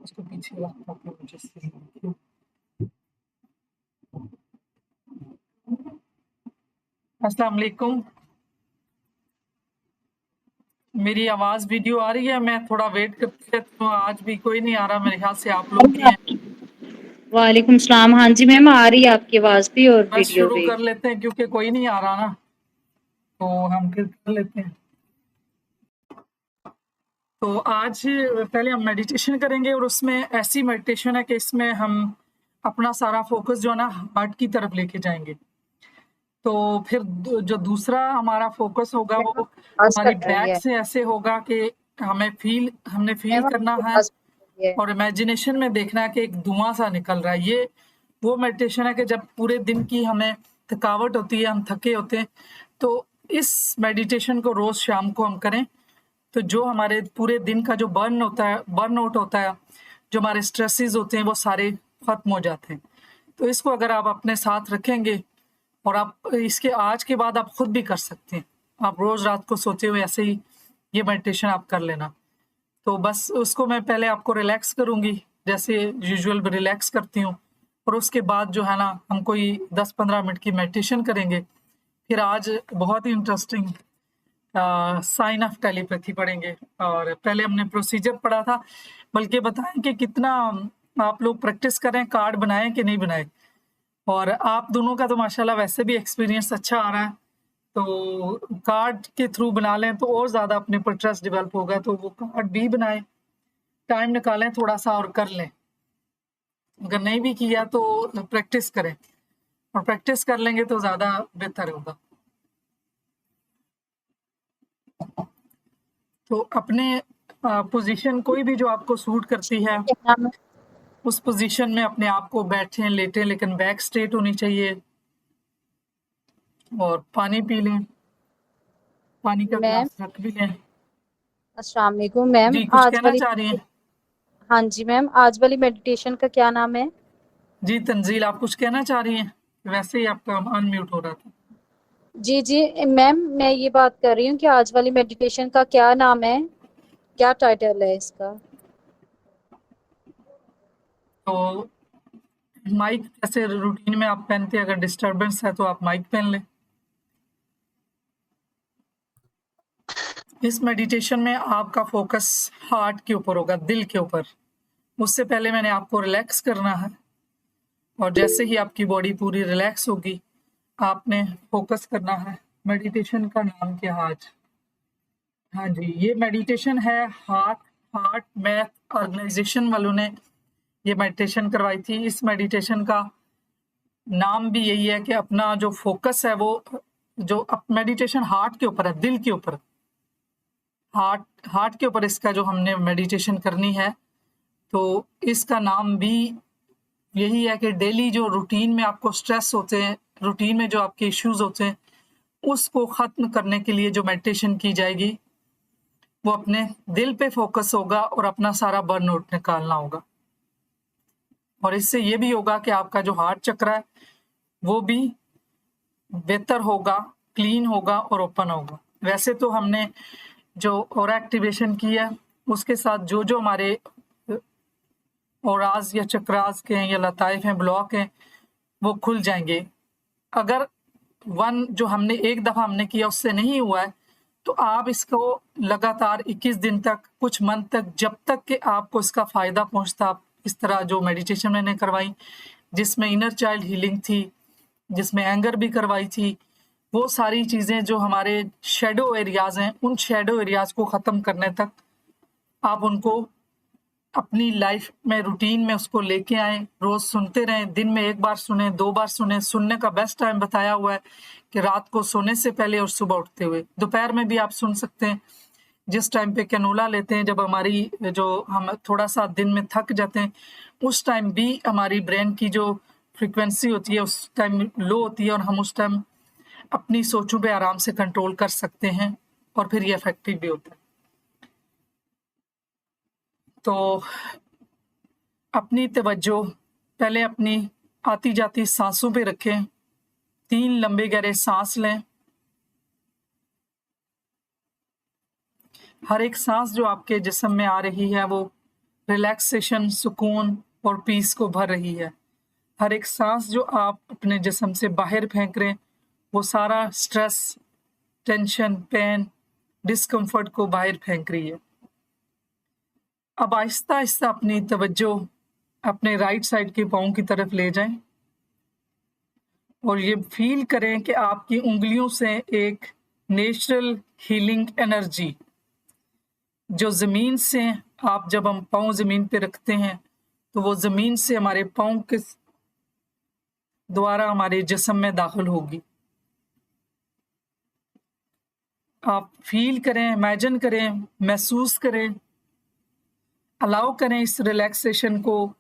उसको पीछे रखा था मुझे से। अस्सलाम वालेकुम। मेरी आवाज वीडियो आ रही है? मैं थोड़ा वेट करती है तो आज भी कोई नहीं आ रहा, मेरे ख्याल से आप लोग ही हैं। वालेकुम सलाम। हाँ जी मैम, आ रही है आपकी आवाज भी और बस वीडियो शुरू भी। कर लेते हैं क्योंकि कोई नहीं आ रहा ना, तो हम फिर कर लेते हैं। तो आज पहले हम मेडिटेशन करेंगे और उसमें ऐसी मेडिटेशन है कि इसमें हम अपना सारा फोकस जो है ना हार्ट की तरफ लेके जाएंगे। तो फिर जो दूसरा हमारा फोकस होगा वो आवाज हमारी कट रही बैक है से ऐसे होगा कि हमने फील मैम, करना आपकी है आवाज कट रही है। और इमेजिनेशन में देखना है कि एक धुआं सा निकल रहा है। ये वो मेडिटेशन है कि जब पूरे दिन की हमें थकावट होती है, हम थके होते हैं, तो इस मेडिटेशन को रोज शाम को हम करें तो जो हमारे पूरे दिन का जो बर्न आउट होता है, जो हमारे स्ट्रेसेस होते हैं वो सारे खत्म हो जाते हैं। तो इसको अगर आप अपने साथ रखेंगे और आप इसके आज के बाद आप खुद भी कर सकते हैं। आप रोज रात को सोते हुए ऐसे ही ये मेडिटेशन आप कर लेना। तो बस उसको मैं पहले आपको रिलैक्स करूंगी जैसे यूजुअल रिलैक्स करती हूँ, और उसके बाद जो है ना हम कोई 10-15 मिनट की मेडिटेशन करेंगे। फिर आज बहुत ही इंटरेस्टिंग साइन ऑफ टेलीपैथी पढ़ेंगे। और पहले हमने प्रोसीजर पढ़ा था, बल्कि बताएं कि कितना आप लोग प्रैक्टिस करें, कार्ड बनाएं कि नहीं बनाए। और आप दोनों का तो माशाल्लाह वैसे भी एक्सपीरियंस अच्छा आ रहा है, तो कार्ड के थ्रू बना लें तो और ज़्यादा अपने पर ट्रस्ट डेवलप होगा। तो वो कार्ड भी बनाएं, टाइम निकालें थोड़ा सा और कर लें। अगर नहीं भी किया तो प्रैक्टिस करें, और प्रैक्टिस कर लेंगे तो ज़्यादा बेहतर होगा। तो अपने पोजीशन कोई भी जो आपको सूट करती है क्या नाम है उस पोजीशन में अपने आप को बैठें, लेटें, लेकिन बैक स्ट्रेट होनी चाहिए। और पानी पी लें, पानी का मैम? ग्लास रख भी लें। अस्सलाम वालेकुम मैम। जी, कुछ आज कहना वाली चाह रही हैं? हाँ जी मैम, आज वाली मेडिटेशन का क्या नाम है? जी तंजील, आप कुछ कहना चाह रही हैं? वैसे ही आपका अनम्यूट हो रहा था। जी जी मैम, मैं ये बात कर रही हूँ कि आज वाली मेडिटेशन का क्या नाम है, क्या टाइटल है इसका? तो माइक जैसे रूटीन में आप पहनते हैं, अगर डिस्टरबेंस है तो आप माइक पहन लें। इस मेडिटेशन में आपका फोकस हार्ट के ऊपर होगा, दिल के ऊपर। उससे पहले मैंने आपको रिलैक्स करना है, और जैसे ही आपकी बॉडी पूरी रिलैक्स होगी आपने फोकस करना है। मेडिटेशन का नाम क्या है आज? हाँ जी, ये मेडिटेशन है हार्ट हार्ट मैथ ऑर्गेनाइजेशन वालों ने ये मेडिटेशन करवाई थी। इस मेडिटेशन का नाम भी यही है कि अपना जो फोकस है वो जो मेडिटेशन हार्ट के ऊपर है, दिल के ऊपर, हार्ट हार्ट के ऊपर इसका जो हमने मेडिटेशन करनी है। तो इसका नाम भी यही है कि डेली जो रूटीन में आपको स्ट्रेस होते हैं, रूटीन में जो आपके इश्यूज होते हैं, उसको खत्म करने के लिए जो मेडिटेशन की जाएगी वो अपने दिल पे फोकस होगा और अपना सारा बर्न आउट निकालना होगा। और इससे ये भी होगा कि आपका जो हार्ट चक्र है वो भी बेहतर होगा, क्लीन होगा और ओपन होगा। वैसे तो हमने जो ऑरा एक्टिवेशन की है उसके साथ जो जो हमारे औराज या चक्रास के हैं या लताइफ हैं, ब्लॉक हैं, वो खुल जाएंगे। अगर वन जो हमने एक दफा हमने किया उससे नहीं हुआ है तो आप इसको लगातार 21 दिन तक, कुछ मंथ तक, जब तक कि आपको इसका फायदा पहुंचता, आप इस तरह जो मेडिटेशन मैंने करवाई जिसमें इनर चाइल्ड हीलिंग थी, जिसमें एंगर भी करवाई थी, वो सारी चीजें जो हमारे शेडो एरियाज हैं उन शेडो एरियाज को खत्म करने तक आप उनको अपनी लाइफ में रूटीन में उसको लेके आए, रोज सुनते रहें। दिन में 1 बार सुने, 2 बार सुने। सुनने का बेस्ट टाइम बताया हुआ है कि रात को सोने से पहले और सुबह उठते हुए। दोपहर में भी आप सुन सकते हैं, जिस टाइम पे कैनोला लेते हैं, जब हमारी जो हम थोड़ा सा दिन में थक जाते हैं उस टाइम भी हमारी ब्रेन की जो फ्रिक्वेंसी होती है उस टाइम लो होती है, और हम उस टाइम अपनी सोचों पे आराम से कंट्रोल कर सकते हैं, और फिर ये इफेक्टिव भी होता है। तो अपनी तवज्जो पहले अपनी आती जाती सांसों पे रखें। 3 लंबे गहरे सांस लें। हर एक सांस जो आपके जिस्म में आ रही है वो रिलैक्सेशन, सुकून और पीस को भर रही है। हर एक सांस जो आप अपने जिस्म से बाहर फेंक रहे हैं, वो सारा स्ट्रेस, टेंशन, पेन, डिस्कम्फर्ट को बाहर फेंक रही है। अब आहिस्ता आहिस्ता अपनी तवज्जो अपने राइट साइड के पाँव की तरफ ले जाएं और ये फील करें कि आपकी उंगलियों से एक नेचुरल हीलिंग एनर्जी जो ज़मीन से, आप जब हम पाँव ज़मीन पे रखते हैं तो वो ज़मीन से हमारे पाँव के द्वारा हमारे जिस्म में दाखिल होगी। आप फील करें, इमेजिन करें, महसूस करें, अलाउ करें इस रिलैक्सेशन को,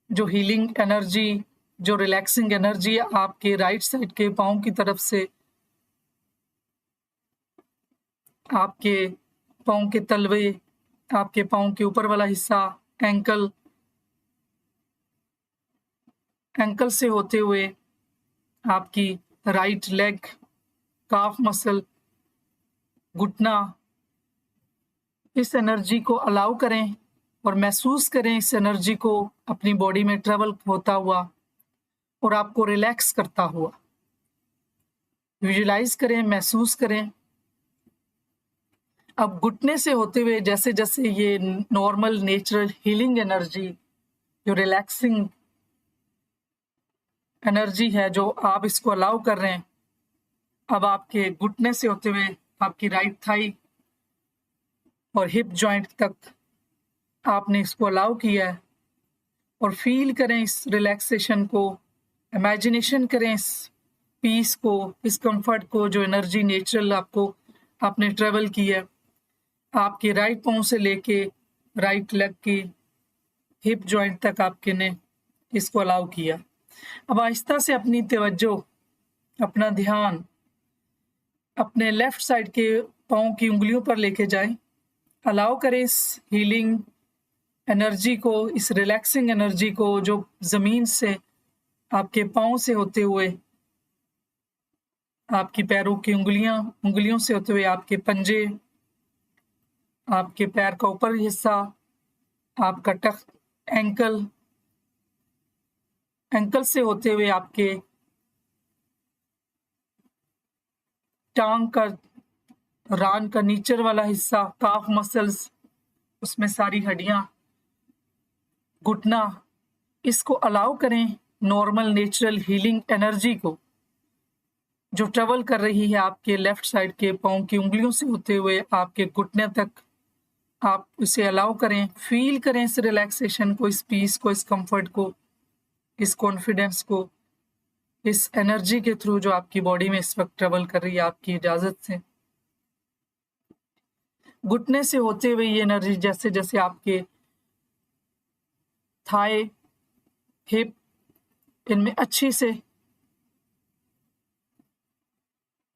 जो हीलिंग एनर्जी, जो रिलैक्सिंग एनर्जी आपके राइट साइड के पाँव की तरफ से आपके पाँव के तलवे, आपके पाँव के ऊपर वाला हिस्सा, एंकल से होते हुए आपकी राइट लेग, काफ मसल, घुटना, इस एनर्जी को अलाउ करें और महसूस करें इस एनर्जी को अपनी बॉडी में ट्रेवल होता हुआ और आपको रिलैक्स करता हुआ। विजुलाइज करें, महसूस करें। अब घुटने से होते हुए जैसे जैसे ये नॉर्मल नेचुरल हीलिंग एनर्जी, जो रिलैक्सिंग एनर्जी है, जो आप इसको अलाउ कर रहे हैं, अब आपके घुटने से होते हुए आपकी राइट थाई और हिप जॉइंट तक आपने इसको अलाउ किया है और फील करें इस रिलैक्सेशन को, इमेजिनेशन करें इस पीस को, इस कंफर्ट को, जो एनर्जी नेचुरल आपने ट्रेवल की है आपके राइट पाँव से लेके राइट लेग की हिप जॉइंट तक आपके ने इसको अलाउ किया। अब आहिस्ता से अपनी तवज्जो, अपना ध्यान अपने लेफ्ट साइड के पाँव की उंगलियों पर लेके जाएं। अलाउ करें इस हीलिंग एनर्जी को, इस रिलैक्सिंग एनर्जी को, जो ज़मीन से आपके पाँव से होते हुए आपकी पैरों की उंगलियों से होते हुए आपके पंजे, आपके पैर का ऊपर हिस्सा, आपका टख, एंकल से होते हुए आपके टांग का, रान का नीचर वाला हिस्सा, काफ मसल्स, उसमें सारी हड्डियां, घुटना, इसको अलाउ करें नॉर्मल नेचुरल हीलिंग एनर्जी को, जो ट्रेवल कर रही है आपके लेफ्ट साइड के पाँव की उंगलियों से होते हुए आपके घुटने तक। आप इसे अलाउ करें, फील करें इस रिलैक्सेशन को, इस पीस को, इस कंफर्ट को, इस कॉन्फिडेंस को, इस एनर्जी के थ्रू जो आपकी बॉडी में इस वक्त ट्रेवल कर रही है आपकी इजाजत से। घुटने से होते हुए ये एनर्जी जैसे जैसे आपके थाई, हिप, इनमें अच्छी से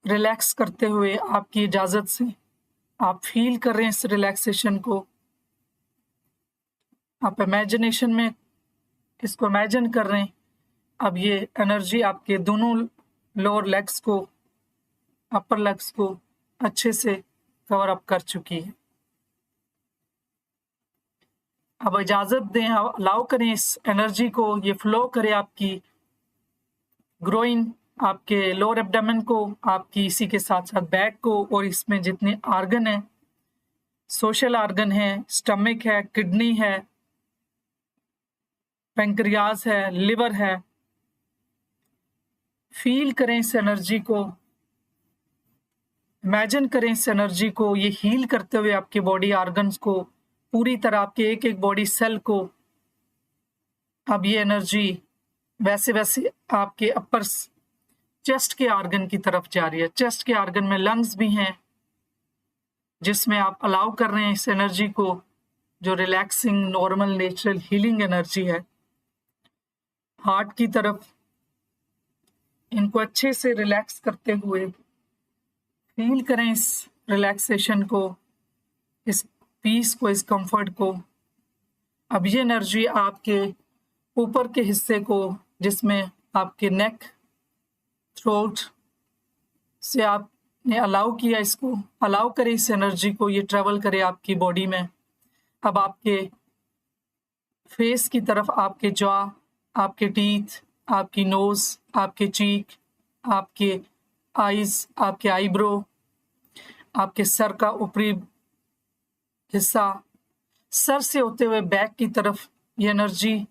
रिलैक्स करते हुए आपकी इजाजत से आप फील कर रहे हैं इस रिलैक्सेशन को। आप इमेजिनेशन में इसको इमेजिन कर रहे हैं। अब ये एनर्जी आपके दोनों लोअर लेग्स को, अपर लेग्स को अच्छे से कवर अप कर चुकी है। अब इजाजत दें, अलाउ करें इस एनर्जी को, ये फ्लो करे आपकी ग्रोइन, आपके लोअर एब्डोमेन को, आपकी इसी के साथ साथ बैक को, और इसमें जितने आर्गन हैं, सोशल आर्गन है, स्टमक है, किडनी है, पेंक्रियाज है, लिवर है। फील करें इस एनर्जी को, इमेजिन करें इस एनर्जी को, ये हील करते हुए आपके बॉडी आर्गन्स को, पूरी तरह आपके एक एक बॉडी सेल को। अब ये एनर्जी वैसे वैसे आपके अपर चेस्ट के आर्गन की तरफ जा रही है। चेस्ट के आर्गन में लंग्स भी हैं, जिसमें आप अलाउ कर रहे हैं इस एनर्जी को, जो relaxing normal natural healing energy है। हार्ट की तरफ इनको अच्छे से रिलैक्स करते हुए फील करें इस रिलैक्सेशन को, इस पीस को, इस कंफर्ट को। अब ये एनर्जी आपके ऊपर के हिस्से को, जिसमें आपके नेक, थ्रोट से आपने अलाउ किया, इसको अलाउ करें इस एनर्जी को, ये ट्रेवल करे आपकी बॉडी में। अब आपके फेस की तरफ आपके जॉ, आपके टीथ, आपकी नोज, आपके चीक, आपके आईज, आपके आईब्रो, आपके सर का ऊपरी हिस्सा, सर से होते हुए बैक की तरफ ये एनर्जी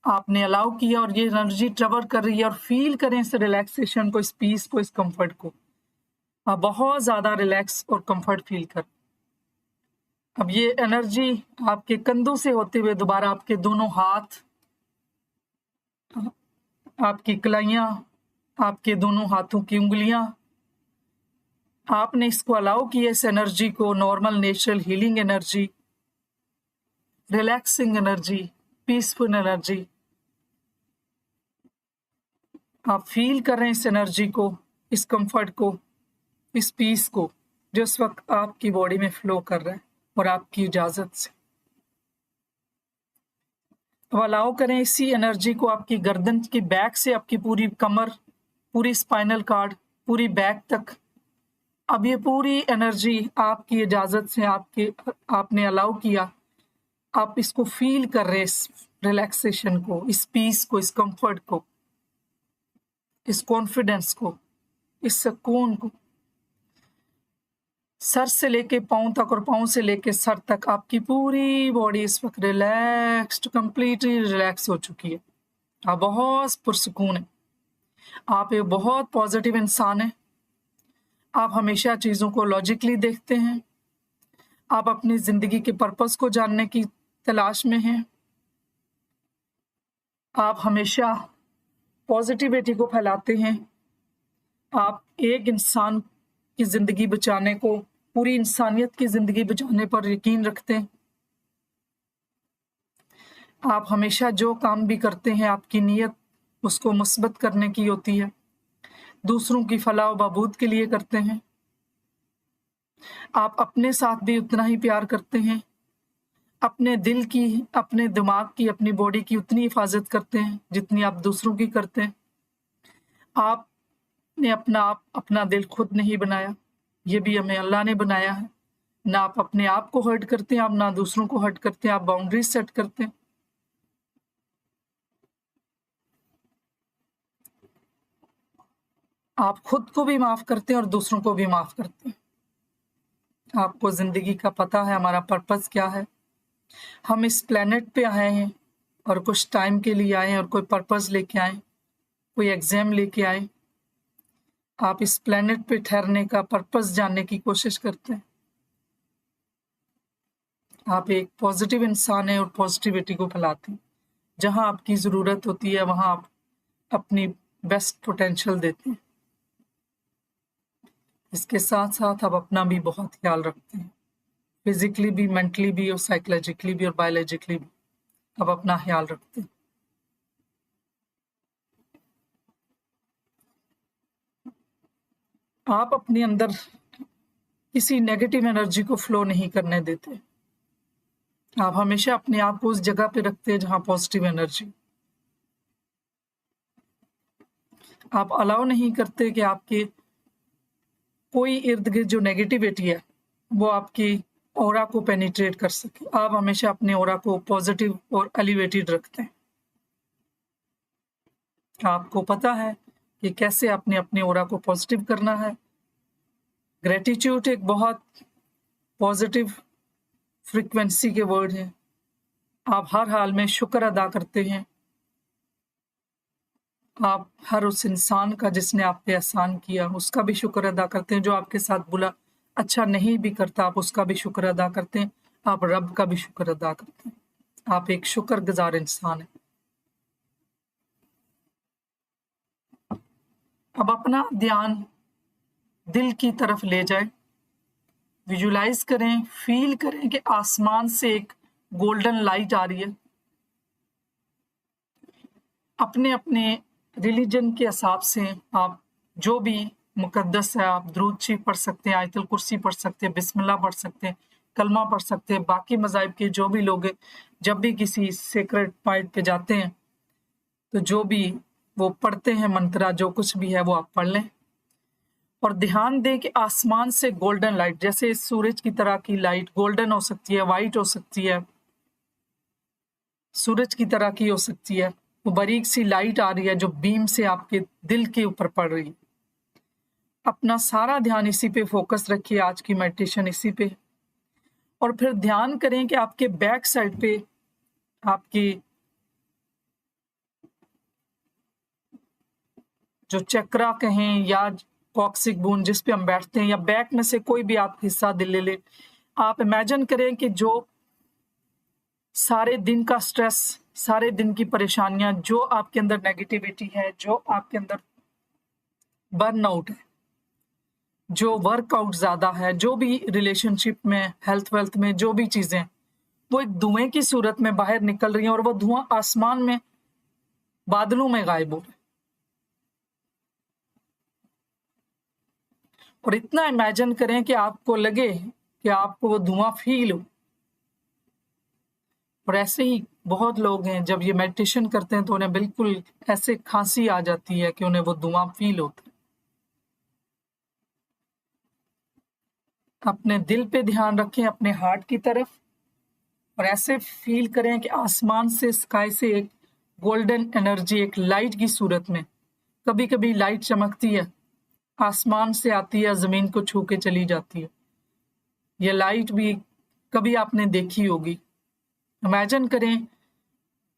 आपने अलाउ किया और ये एनर्जी ट्रेवल कर रही है। और फील करें इस रिलैक्सेशन को, इस पीस को, इस कंफर्ट को। आप बहुत ज्यादा रिलैक्स और कंफर्ट फील कर। अब ये एनर्जी आपके कंधों से होते हुए दोबारा आपके दोनों हाथ, आपकी कलाइयां, आपके दोनों हाथों की उंगलियां, आपने इसको अलाउ किया, इस एनर्जी को, normal natural healing energy, relaxing energy, peaceful energy. आप फील कर रहे हैं इस एनर्जी को, इस कंफर्ट को, इस पीस को जो इस वक्त आपकी बॉडी में फ्लो कर रहा है और आपकी इजाजत से। अब अलाउ करें इसी एनर्जी को आपकी गर्दन की बैक से आपकी पूरी कमर, पूरी स्पाइनल कार्ड, पूरी बैक तक। अब ये पूरी एनर्जी आपकी इजाजत से आपने अलाउ किया। आप इसको फील कर रहे हैं, इस रिलैक्सेशन को, इस पीस को, इस कंफर्ट को, इस कॉन्फिडेंस को, इस सुकून को। सर से लेके पांव तक और पांव से लेके सर तक आपकी पूरी बॉडी इस वक्त रिलैक्स्ड, कंप्लीटली रिलैक्स हो चुकी है। आप बहुत पुरसुकून है। आप एक बहुत पॉजिटिव इंसान हैं। आप हमेशा चीज़ों को लॉजिकली देखते हैं। आप अपनी ज़िंदगी के पर्पस को जानने की तलाश में हैं। आप हमेशा पॉजिटिविटी को फैलाते हैं। आप एक इंसान की ज़िंदगी बचाने को, पूरी इंसानियत की ज़िंदगी बचाने पर यकीन रखते हैं। आप हमेशा जो काम भी करते हैं, आपकी नीयत उसको मुस्बत करने की होती है, दूसरों की फलाह व बहबूद के लिए करते हैं। आप अपने साथ भी उतना ही प्यार करते हैं। अपने दिल की, अपने दिमाग की, अपनी बॉडी की उतनी हिफाजत करते हैं जितनी आप दूसरों की करते हैं। आपने अपना दिल खुद नहीं बनाया, ये भी हमें अल्लाह ने बनाया है। ना आप अपने आप को हर्ट करते हैं, आप ना दूसरों को हर्ट करते हैं। आप बाउंड्रीज सेट करते हैं। आप खुद को भी माफ करते हैं और दूसरों को भी माफ करते हैं। आपको जिंदगी का पता है हमारा पर्पस क्या है। हम इस प्लेनेट पे आए हैं और कुछ टाइम के लिए आए हैं और कोई पर्पस लेके आए, कोई एग्जाम लेके आए। आप इस प्लेनेट पे ठहरने का पर्पस जानने की कोशिश करते हैं। आप एक पॉजिटिव इंसान हैं और पॉजिटिविटी को फैलाते हैं। जहां आपकी ज़रूरत होती है वहां आप अपनी बेस्ट पोटेंशियल देते हैं। इसके साथ साथ आप अपना भी बहुत ख्याल रखते हैं, फिजिकली भी, मेंटली भी और साइकोलॉजिकली भी और बायोलॉजिकली भी आप अपना ख्याल रखते हैं। आप अपने अंदर किसी नेगेटिव एनर्जी को फ्लो नहीं करने देते। आप हमेशा अपने आप को उस जगह पे रखते हैं जहां पॉजिटिव एनर्जी। आप अलाउ नहीं करते कि आपके कोई इर्द गिर्द जो नेगेटिविटी है वो आपकी ऑरा को पेनिट्रेट कर सके। आप हमेशा अपने ऑरा को पॉजिटिव और एलिवेटेड रखते हैं। आपको पता है कि कैसे आपने अपने ऑरा को पॉजिटिव करना है। ग्रेटिट्यूड एक बहुत पॉजिटिव फ्रीक्वेंसी के वर्ड है। आप हर हाल में शुक्र अदा करते हैं। आप हर उस इंसान का जिसने आप पे एहसान किया उसका भी शुक्र अदा करते हैं। जो आपके साथ बुरा अच्छा नहीं भी करता आप उसका भी शुक्र अदा करते हैं। आप रब का भी शुक्र अदा करते हैं। आप एक शुक्रगुजार इंसान हैं। अब अपना ध्यान दिल की तरफ ले जाए। विजुलाइज करें, फील करें कि आसमान से एक गोल्डन लाइट आ रही है। अपने अपने रिलीजन के हिसाब से आप जो भी मुकद्दस है, आप दुरूद शरीफ पढ़ सकते हैं, आयतुल कुर्सी पढ़ सकते हैं, बिस्मिल्लाह पढ़ सकते हैं, कलमा पढ़ सकते हैं। बाकी मज़ाहिब के जो भी लोग हैं, जब भी किसी सेक्रेट पॉइंट पे जाते हैं तो जो भी वो पढ़ते हैं मंत्रा, जो कुछ भी है वो आप पढ़ लें और ध्यान दें कि आसमान से गोल्डन लाइट, जैसे सूरज की तरह की लाइट गोल्डन हो सकती है, वाइट हो सकती है, सूरज की तरह की हो सकती है, वो बारीक सी लाइट आ रही है जो बीम से आपके दिल के ऊपर पड़ रही है। अपना सारा ध्यान इसी पे फोकस रखिए, आज की मेडिटेशन इसी पे। और फिर ध्यान करें कि आपके बैक साइड पे आपकी जो चक्रा कहें या कॉक्सिक बोन जिस पे हम बैठते हैं, या बैक में से कोई भी आप हिस्सा दिल ले ले, आप इमेजिन करें कि जो सारे दिन का स्ट्रेस, सारे दिन की परेशानियां, जो आपके अंदर नेगेटिविटी है, जो आपके अंदर बर्नआउट है, जो वर्कआउट ज्यादा है, जो भी रिलेशनशिप में, हेल्थ वेल्थ में जो भी चीजें, वो एक धुएं की सूरत में बाहर निकल रही हैं और वो धुआं आसमान में बादलों में गायब हो रहा है। और इतना इमेजिन करें कि आपको लगे कि आपको वो धुआं फील हो। और ऐसे ही बहुत लोग हैं जब ये मेडिटेशन करते हैं तो उन्हें बिल्कुल ऐसे खांसी आ जाती है कि उन्हें वो धुआं फील होता है। अपने दिल पे ध्यान रखें, अपने हार्ट की तरफ, और ऐसे फील करें कि आसमान से, स्काई से एक गोल्डन एनर्जी, एक लाइट की सूरत में, कभी कभी लाइट चमकती है, आसमान से आती है, जमीन को छू के चली जाती है। ये लाइट भी कभी आपने देखी होगी। इमेजिन करें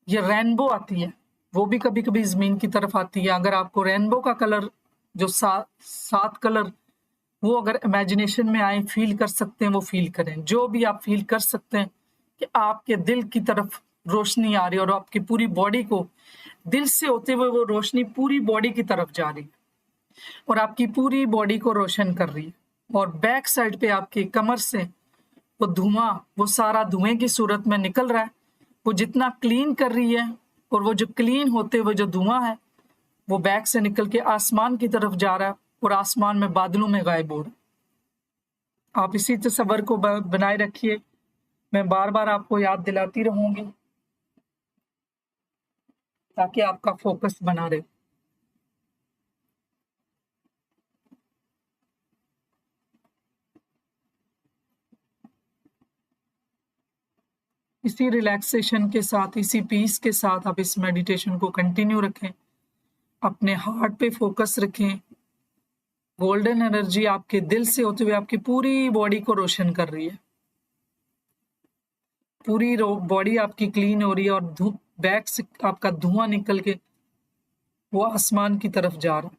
ये रेनबो आती है, वो भी कभी कभी जमीन की तरफ आती है। अगर आपको रेनबो का कलर जो सात कलर, वो अगर इमेजिनेशन में आए, फील कर सकते हैं, वो फील करें। जो भी आप फील कर सकते हैं कि आपके दिल की तरफ रोशनी आ रही है और आपकी पूरी बॉडी को, दिल से होते हुए वो रोशनी पूरी बॉडी की तरफ जा रही है और आपकी पूरी बॉडी को रोशन कर रही है। और बैक साइड पे आपकी कमर से वो धुआं, वो सारा धुएं की सूरत में निकल रहा है, वो जितना क्लीन कर रही है, और वो जो क्लीन होते हुए जो धुआं है वो बैक से निकल के आसमान की तरफ जा रहा है और आसमान में बादलों में गायब हो रहा है। आप इसी तस्वर को बनाए रखिए, मैं बार बार आपको याद दिलाती रहूंगी ताकि आपका फोकस बना रहे। इसी रिलैक्सेशन के साथ, इसी पीस के साथ आप इस मेडिटेशन को कंटिन्यू रखें। अपने हार्ट पे फोकस रखें। गोल्डन एनर्जी आपके दिल से होते हुए आपकी पूरी बॉडी को रोशन कर रही है। पूरी बॉडी आपकी क्लीन हो रही है और बैक से आपका धुआं निकल के वो आसमान की तरफ जा रहा है।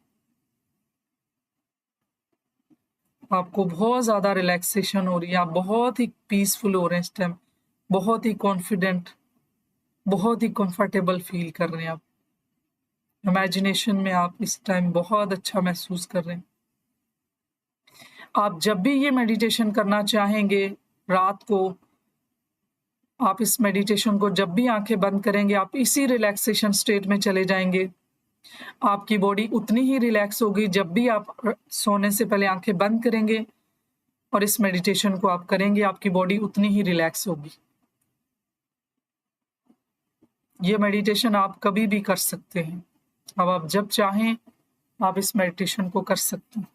आपको बहुत ज्यादा रिलैक्सेशन हो रही है, आप बहुत ही पीसफुल हो रहे हैं इस टाइम, बहुत ही कॉन्फिडेंट, बहुत ही कंफर्टेबल फील कर रहे हैं आप। इमेजिनेशन में आप इस टाइम बहुत अच्छा महसूस कर रहे हैं। आप जब भी ये मेडिटेशन करना चाहेंगे रात को, आप इस मेडिटेशन को जब भी आंखें बंद करेंगे, आप इसी रिलैक्सेशन स्टेट में चले जाएंगे। आपकी बॉडी उतनी ही रिलैक्स होगी। जब भी आप सोने से पहले आंखें बंद करेंगे और इस मेडिटेशन को आप करेंगे, आपकी बॉडी उतनी ही रिलैक्स होगी। ये मेडिटेशन आप कभी भी कर सकते हैं। अब आप जब चाहें आप इस मेडिटेशन को कर सकते हैं।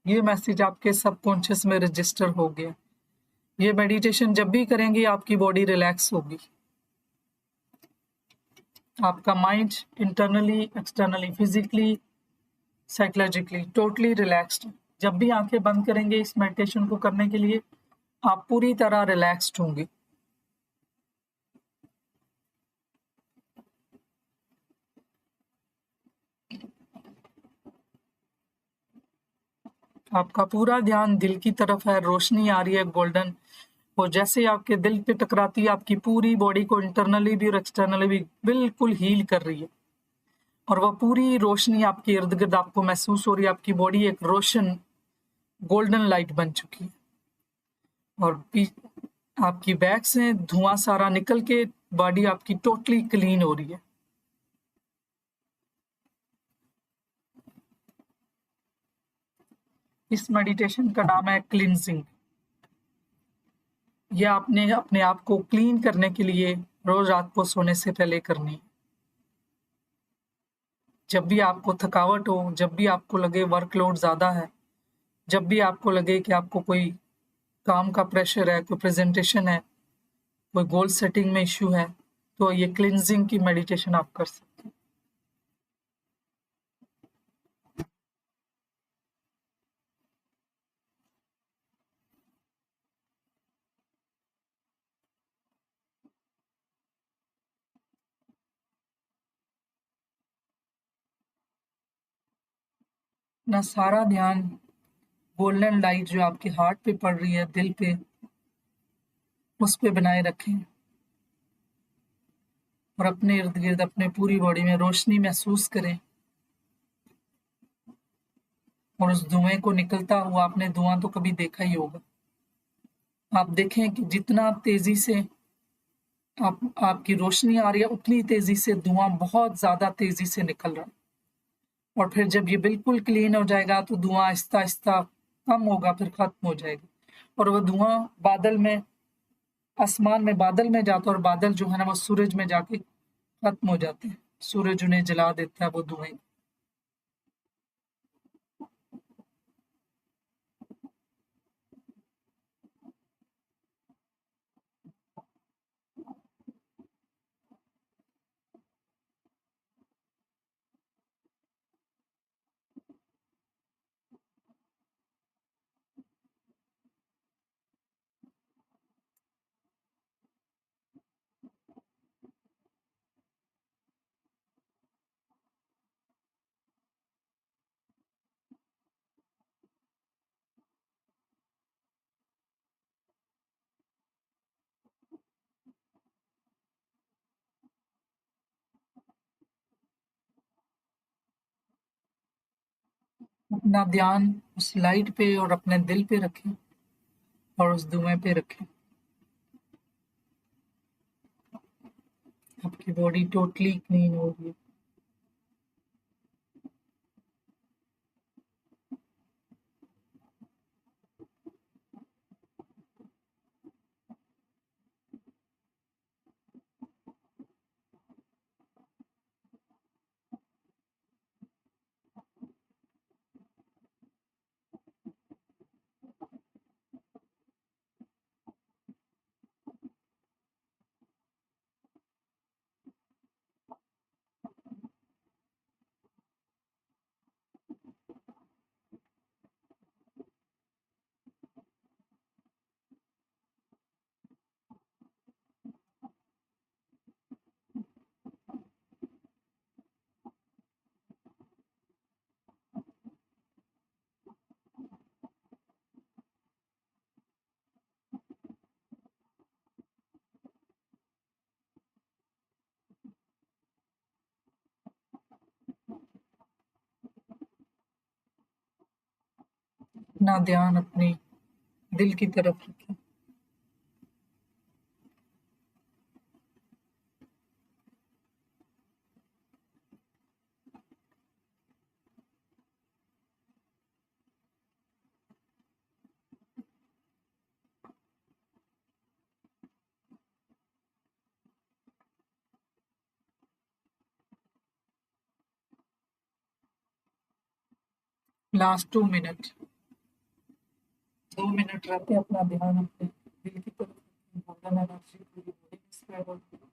ये मैसेज आपके सबकॉन्शियस में रजिस्टर हो गया। ये मेडिटेशन जब भी करेंगे आपकी बॉडी रिलैक्स होगी। आपका mind internally, externally, physically, psychologically totally relaxed. जब भी आंखें बंद करेंगे इस मेडिटेशन को करने के लिए, आप पूरी तरह रिलैक्स्ड होंगे। आपका पूरा ध्यान दिल की तरफ है, रोशनी आ रही है गोल्डन, और जैसे ही आपके दिल पे टकराती है आपकी पूरी बॉडी को इंटरनली भी और एक्सटर्नली भी बिल्कुल हील कर रही है। और वह पूरी रोशनी आपके इर्द गिर्द आपको महसूस हो रही है। आपकी बॉडी एक रोशन गोल्डन लाइट बन चुकी है और आपकी बैक से धुआं सारा निकल के बॉडी आपकी टोटली क्लीन हो रही है। इस मेडिटेशन का नाम है क्लींजिंग। यह आपने अपने आप को क्लीन करने के लिए रोज रात को सोने से पहले करनी है। जब भी आपको थकावट हो, जब भी आपको लगे वर्कलोड ज्यादा है, जब भी आपको लगे कि आपको कोई काम का प्रेशर है, कोई प्रेजेंटेशन है, कोई गोल सेटिंग में इश्यू है तो ये क्लिनजिंग की मेडिटेशन आप कर सकते हैं। अपना सारा ध्यान गोल्डन लाइट जो आपके हार्ट पे पड़ रही है, दिल पे, उस पे बनाए रखें और अपने इर्द गिर्द अपने पूरी बॉडी में रोशनी महसूस करें। और उस धुएं को निकलता हुआ, आपने धुआं तो कभी देखा ही होगा, आप देखें कि जितना तेजी से आपकी रोशनी आ रही है उतनी तेजी से धुआं बहुत ज्यादा तेजी से निकल रहा है। और फिर जब ये बिल्कुल क्लीन हो जाएगा तो धुआं आहिस्ता आहिस्ता कम होगा, फिर खत्म हो जाएगा और वो धुआं बादल में, आसमान में बादल में जाता है और बादल जो है ना वो सूरज में जाके खत्म हो जाते हैं। सूरज उन्हें जला देता है वो धुएं। अपना ध्यान उस लाइट पे और अपने दिल पे रखें और उस धुएं पे रखें। आपकी बॉडी टोटली क्लीन हो रही है। अपना ध्यान अपने दिल की तरफ रखें। लास्ट 2 मिनट, 2 मिनट रहते अपना ध्यान अपने दिल की तरफ रखें। गोल्डन एनर्जी पूरी बॉडी में स्प्रेड होती है।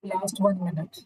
Last 1 minute.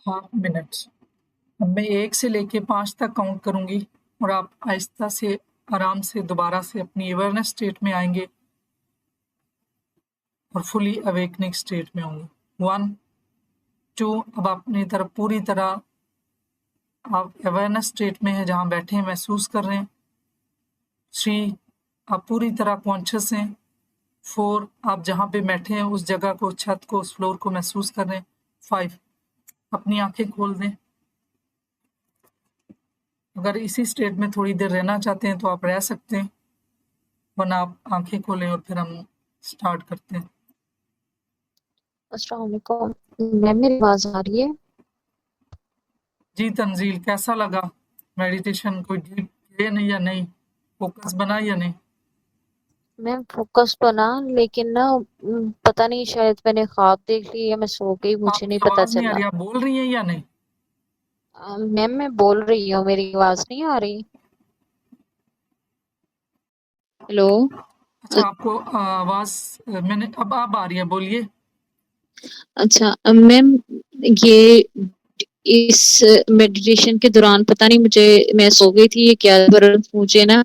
Half minutes. अब मैं 1 से लेके 5 तक काउंट करूँगी और आप आहिस्ता से आराम से दोबारा से अपनी अवेयरनेस स्टेट में आएँगे और फुली अवेकनिंग स्टेट में होंगे। 1, 2 अब अपनी तरफ पूरी तरह आप अवेयरनेस स्टेट में हैं, जहाँ बैठे हैं महसूस कर रहे हैं। 3 आप पूरी तरह कॉन्शियस हैं। 4 आप जहाँ पे बैठे हैं उस जगह को, छत को, उस फ्लोर को महसूस कर रहे हैं। 5 अपनी आंखें खोल दें। अगर इसी स्टेट में थोड़ी देर रहना चाहते हैं तो आप रह सकते हैं, वरना आप आंखें खोलें और फिर हम स्टार्ट करते हैं। अस्सलाम वालेकुम मैम, मेरी आवाज आ रही है? जी तंजील, कैसा लगा मेडिटेशन? कोई डीप किए नहीं या नहीं, फोकस बना या नहीं? मैम फोकस बना, लेकिन ना पता नहीं, शायद मैंने ख्वाब देख ली या मैं सो गई, मुझे आपकी नहीं पता आवाज नहीं आ चला। रही, आप बोल रही हैं या नहीं? मैम मैं बोल रही हूँ, मेरी आवाज नहीं आ रही? हेलो। अच्छा, आपको आवाज मैंने अब आ रही है, बोलिए। अच्छा मैम, ये इस मेडिटेशन के दौरान पता नहीं, मैं सो गई थी, ये क्या, पर मुझे ना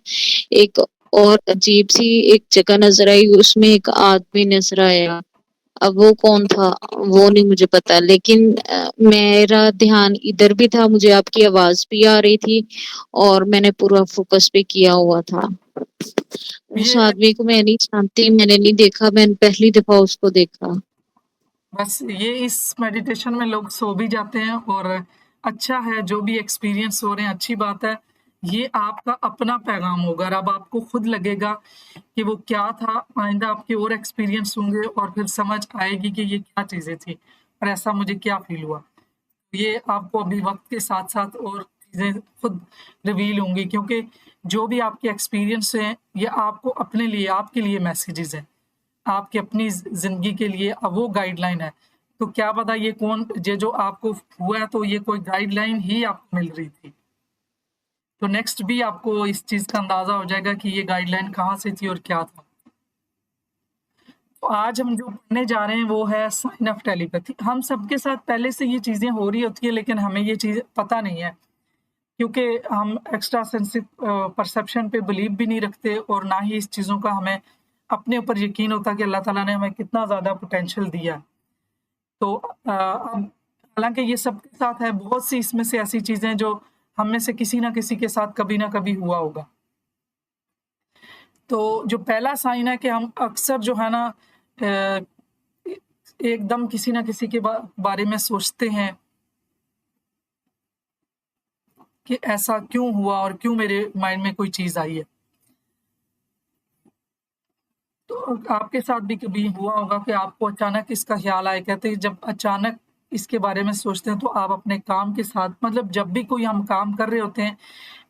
एक और अजीब सी एक जगह नजर आई, उसमें एक आदमी नजर आया। अब वो कौन था वो नहीं मुझे पता, लेकिन मेरा ध्यान इधर भी था, मुझे आपकी आवाज भी आ रही थी और मैंने पूरा फोकस भी किया हुआ था। उस ये आदमी को मैं नहीं जानती, मैंने नहीं देखा, मैंने पहली दफा उसको देखा। बस ये इस मेडिटेशन में लोग सो भी जाते हैं, और अच्छा है जो भी एक्सपीरियंस हो रहे हैं, अच्छी बात है। ये आपका अपना पैगाम होगा, और अब आपको खुद लगेगा कि वो क्या था। आइंदा आपके और एक्सपीरियंस होंगे और फिर समझ आएगी कि ये क्या चीज़ें थी और ऐसा मुझे क्या फील हुआ। ये आपको अभी वक्त के साथ साथ और चीज़ें खुद रिवील होंगी, क्योंकि जो भी आपके एक्सपीरियंस हैं ये आपको अपने लिए, आपके लिए मैसेजेस हैं, आपकी अपनी ज़िंदगी के लिए वो गाइडलाइन है। तो क्या पता ये कौन, ये जो आपको हुआ है तो ये कोई गाइडलाइन ही आपको मिल रही थी। तो नेक्स्ट भी आपको इस चीज़ का अंदाज़ा हो जाएगा कि ये गाइडलाइन कहाँ से थी और क्या था। तो आज हम जो पढ़ने जा रहे हैं वो है साइन ऑफ टेलीपैथी। हम सबके साथ पहले से ये चीज़ें हो रही होती है, लेकिन हमें ये चीज़ पता नहीं है, क्योंकि हम एक्स्ट्रा सेंसिटिव परसेप्शन पे बिलीव भी नहीं रखते, और ना ही इस चीज़ों का हमें अपने ऊपर यकीन होता कि अल्लाह ताला ने हमें कितना ज़्यादा पोटेंशियल दिया है। तो अब हालाँकि ये सबके साथ है, बहुत सी इसमें से ऐसी चीज़ें जो हम में से किसी न किसी के साथ कभी न कभी हुआ होगा। तो जो पहला साइन है कि हम अक्सर जो है ना एकदम किसी न किसी के बारे में सोचते हैं कि ऐसा क्यों हुआ और क्यों मेरे माइंड में कोई चीज़ आई है। तो आपके साथ भी कभी हुआ होगा कि आपको अचानक इसका ख्याल आया। कहते हैं जब अचानक इसके बारे में सोचते हैं तो आप अपने काम के साथ, मतलब जब भी कोई हम काम कर रहे होते हैं,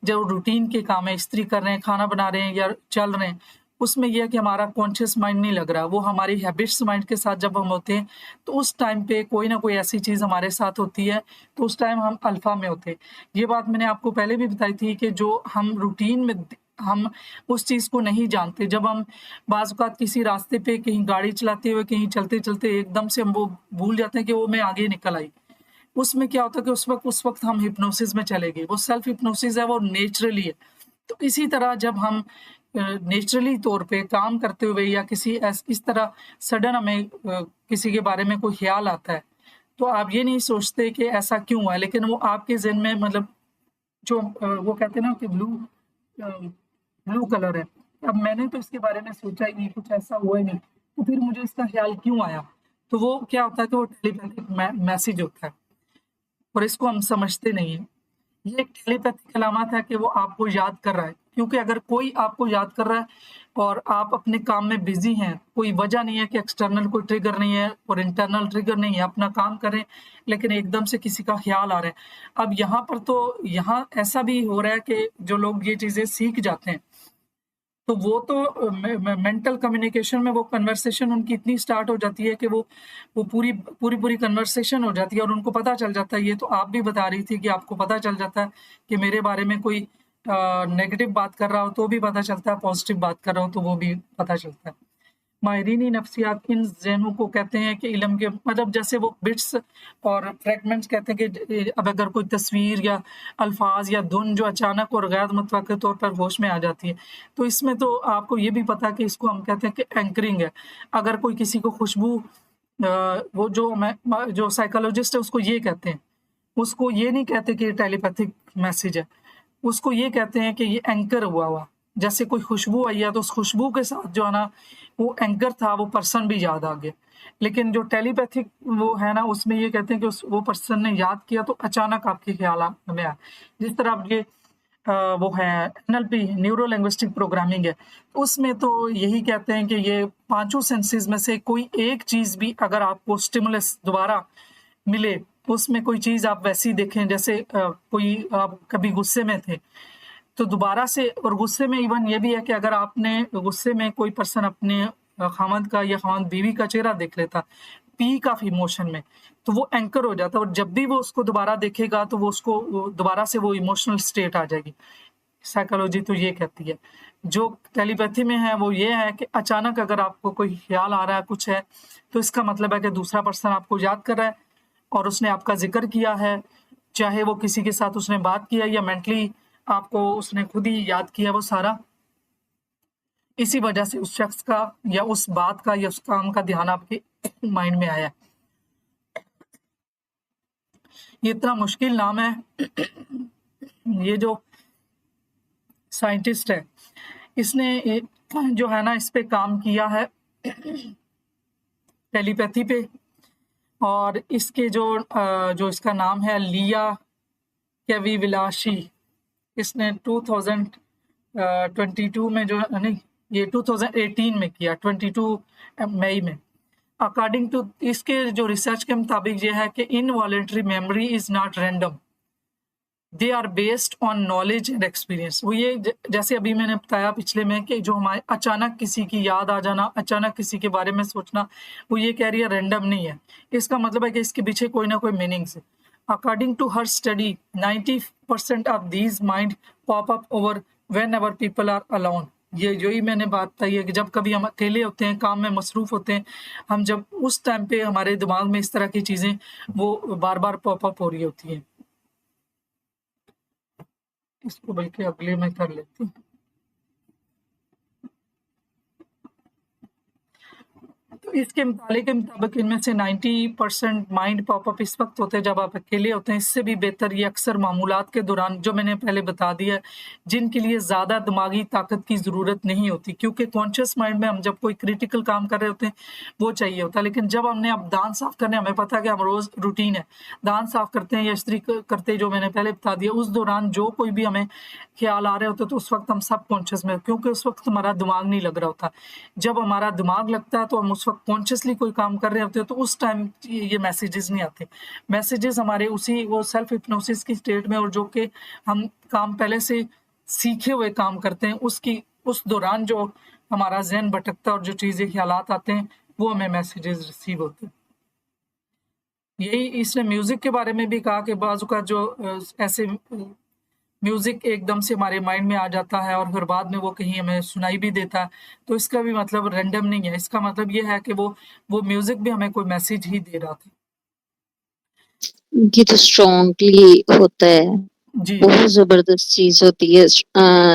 जो रूटीन के काम है, इस्त्री कर रहे हैं, खाना बना रहे हैं या चल रहे हैं, उसमें यह है कि हमारा कॉन्शियस माइंड नहीं लग रहा, वो हमारी हैबिट्स माइंड के साथ जब हम होते हैं, तो उस टाइम पे कोई ना कोई ऐसी चीज़ हमारे साथ होती है, तो उस टाइम हम अल्फा में होते हैं। ये बात मैंने आपको पहले भी बताई थी कि जो हम रूटीन में हम उस चीज़ को नहीं जानते। जब हम बाज़ औक़ात किसी रास्ते पे कहीं गाड़ी चलाते हुए, कहीं चलते-चलते एकदम से हम वो भूल जाते हैं कि वो मैं आगे निकल आई। उसमें क्या होता है कि उस वक़्त हम हिप्नोसिस में चले गए। वो सेल्फ हिप्नोसिस है, वो नेचुरली है। तो इसी तरह जब हम नेचुरली तौर पे काम करते हुए या किसी इस तरह सडन हमें किसी के बारे में कोई ख़्याल आता है, तो आप ये नहीं सोचते कि ऐसा क्यों हुआ है, लेकिन वो आपके ज़हन में, मतलब जो वो कहते हैं ना कि ब्लू कलर है। अब मैंने तो इसके बारे में सोचा ही नहीं, कुछ ऐसा हुआ ही नहीं, तो फिर मुझे इसका ख़्याल क्यों आया? तो वो क्या होता है कि वो टेलीपैथिक मैसेज होता है, और इसको हम समझते नहीं हैं। ये एक टेलीपैथिक अलामत है कि वो आपको याद कर रहा है, क्योंकि अगर कोई आपको याद कर रहा है और आप अपने काम में बिज़ी हैं, कोई वजह नहीं है कि एक्सटर्नल कोई ट्रिगर नहीं है और इंटरनल ट्रिगर नहीं है, अपना काम करें, लेकिन एकदम से किसी का ख़्याल आ रहा है। अब यहाँ पर तो यहाँ ऐसा भी हो रहा है कि जो लोग ये चीज़ें सीख जाते हैं, तो वो तो मेंटल कम्युनिकेशन में वो कन्वर्सेशन उनकी इतनी स्टार्ट हो जाती है कि वो पूरी कन्वर्सेशन हो जाती है और उनको पता चल जाता है। ये तो आप भी बता रही थी कि आपको पता चल जाता है कि मेरे बारे में कोई नेगेटिव बात कर रहा हो तो भी पता चलता है, पॉजिटिव बात कर रहा हो तो वो भी पता चलता है। माहिरीन नफ्सियात इन ज़हनों को कहते हैं कि इल्म के मतलब जैसे वो बिट्स और फ्रैगमेंट्स कहते हैं कि अब अगर कोई तस्वीर या अल्फाज या धुन जो अचानक और गैर मुतवक्किल तौर पर होश में आ जाती है, तो इसमें तो आपको ये भी पता है कि इसको हम कहते हैं कि एंकरिंग है। अगर कोई किसी को खुशबू वो जो साइकोलॉजिस्ट है उसको ये कहते हैं, उसको ये नहीं कहते कि ये टेलीपैथिक मैसेज है, उसको ये कहते हैं कि ये एंकर हुआ। जैसे कोई खुशबू आई है तो उस खुशबू के साथ जो है ना वो एंकर था, वो पर्सन भी याद आ गया। लेकिन जो टेलीपैथिक वो है ना उसमें ये कहते हैं कि वो पर्सन ने याद किया तो अचानक आपके ख्याल में आया। जिस तरह अब ये वो है एनएलपी, न्यूरो लिंग्विस्टिक प्रोग्रामिंग है, तो उसमें तो यही कहते हैं कि ये पांचों सेंसेस में से कोई एक चीज भी अगर आपको स्टिमुलस दोबारा मिले, उसमें कोई चीज आप वैसी देखें जैसे कोई आप कभी गुस्से में थे तो दोबारा से, और गुस्से में इवन ये भी है कि अगर आपने गुस्से में कोई पर्सन अपने खामद का या खामद बीवी का चेहरा देख लेता पीक ऑफ इमोशन में, तो वो एंकर हो जाता है और जब भी वो उसको दोबारा देखेगा तो वो उसको दोबारा से वो इमोशनल स्टेट आ जाएगी। साइकोलॉजी तो ये कहती है। जो टेलीपैथी में है वो ये है कि अचानक अगर आपको कोई ख्याल आ रहा है कुछ है, तो इसका मतलब है कि दूसरा पर्सन आपको याद कर रहा है और उसने आपका जिक्र किया है, चाहे वो किसी के साथ उसने बात किया या मेंटली आपको उसने खुद ही याद किया वो सारा। इसी वजह से उस शख्स का या उस बात का या उस काम का ध्यान आपके माइंड में आया। ये इतना मुश्किल नाम है। ये जो साइंटिस्ट है इसने जो है ना इस पे काम किया है टेलीपैथी पे, और इसके जो इसका नाम है लिया कैविविलाशी, इसने 2022 में जो नहीं ये 2018 में किया, 22 मई में। अकॉर्डिंग टू इसके जो रिसर्च के मुताबिक ये है कि involuntary memory is not random, they are based on knowledge and experience. वो ये जैसे अभी मैंने बताया पिछले में कि जो हमारे अचानक किसी की याद आ जाना, अचानक किसी के बारे में सोचना, वो ये कह रही है रैंडम नहीं है। इसका मतलब है कि इसके पीछे कोई ना कोई मीनिंग्स है। According to her study 90% of these mind pop up over whenever people are alone. ये जो ही मैंने बात बताई है कि जब कभी हम अकेले होते हैं, काम में मसरूफ होते हैं, हम जब उस टाइम पे हमारे दिमाग में इस तरह की चीजें वो बार बार पॉप अप हो रही होती हैं। इसको बल्कि अगले में कर लेती हूँ। तो इसके मुताबिक इनमें से 90% माइंड पॉपअप इस वक्त होते हैं जब आप अकेले होते हैं। इससे भी बेहतर ये अक्सर मामूलात के दौरान, जो मैंने पहले बता दिया, जिनके लिए ज़्यादा दिमागी ताकत की ज़रूरत नहीं होती, क्योंकि कॉन्शियस माइंड में हम जब कोई क्रिटिकल काम कर रहे होते हैं वो चाहिए होता है। लेकिन जब हमने अब दांत साफ करने, हमें पता है कि हम रोज़ रूटीन है दांत साफ करते हैं या इस्त्री करते, जो मैंने पहले बता दिया, उस दौरान जो कोई भी हमें ख्याल आ रहे होते तो उस वक्त हम सब कॉन्शियस में, क्योंकि उस वक्त हमारा दिमाग नहीं लग रहा होता। जब हमारा दिमाग लगता है तो हम उस वक्त कॉन्शियसली कोई काम कर रहे होते हैं, तो उस टाइम ये मैसेजेस नहीं आते। मैसेजेस हमारे उसी वो सेल्फ हिप्नोसिस की स्टेट में, और जो कि हम काम पहले से सीखे हुए काम करते हैं उसकी उस दौरान जो हमारा जहन भटकता है और जो चीज़ें ख्यालात आते हैं वो हमें मैसेजेस रिसीव होते हैं। यही इसने म्यूजिक के बारे में भी कहा कि बाजू का जो ऐसे म्यूजिक एकदम से हमारे माइंड में आ जाता है और फिर बाद में वो कहीं हमें सुनाई भी देता है, तो इसका भी मतलब रैंडम नहीं है। इसका मतलब ये है कि वो म्यूजिक भी हमें कोई मैसेज ही दे रहा था। ये तो स्ट्रॉन्गली होता है, जी बहुत जबरदस्त चीज होती है।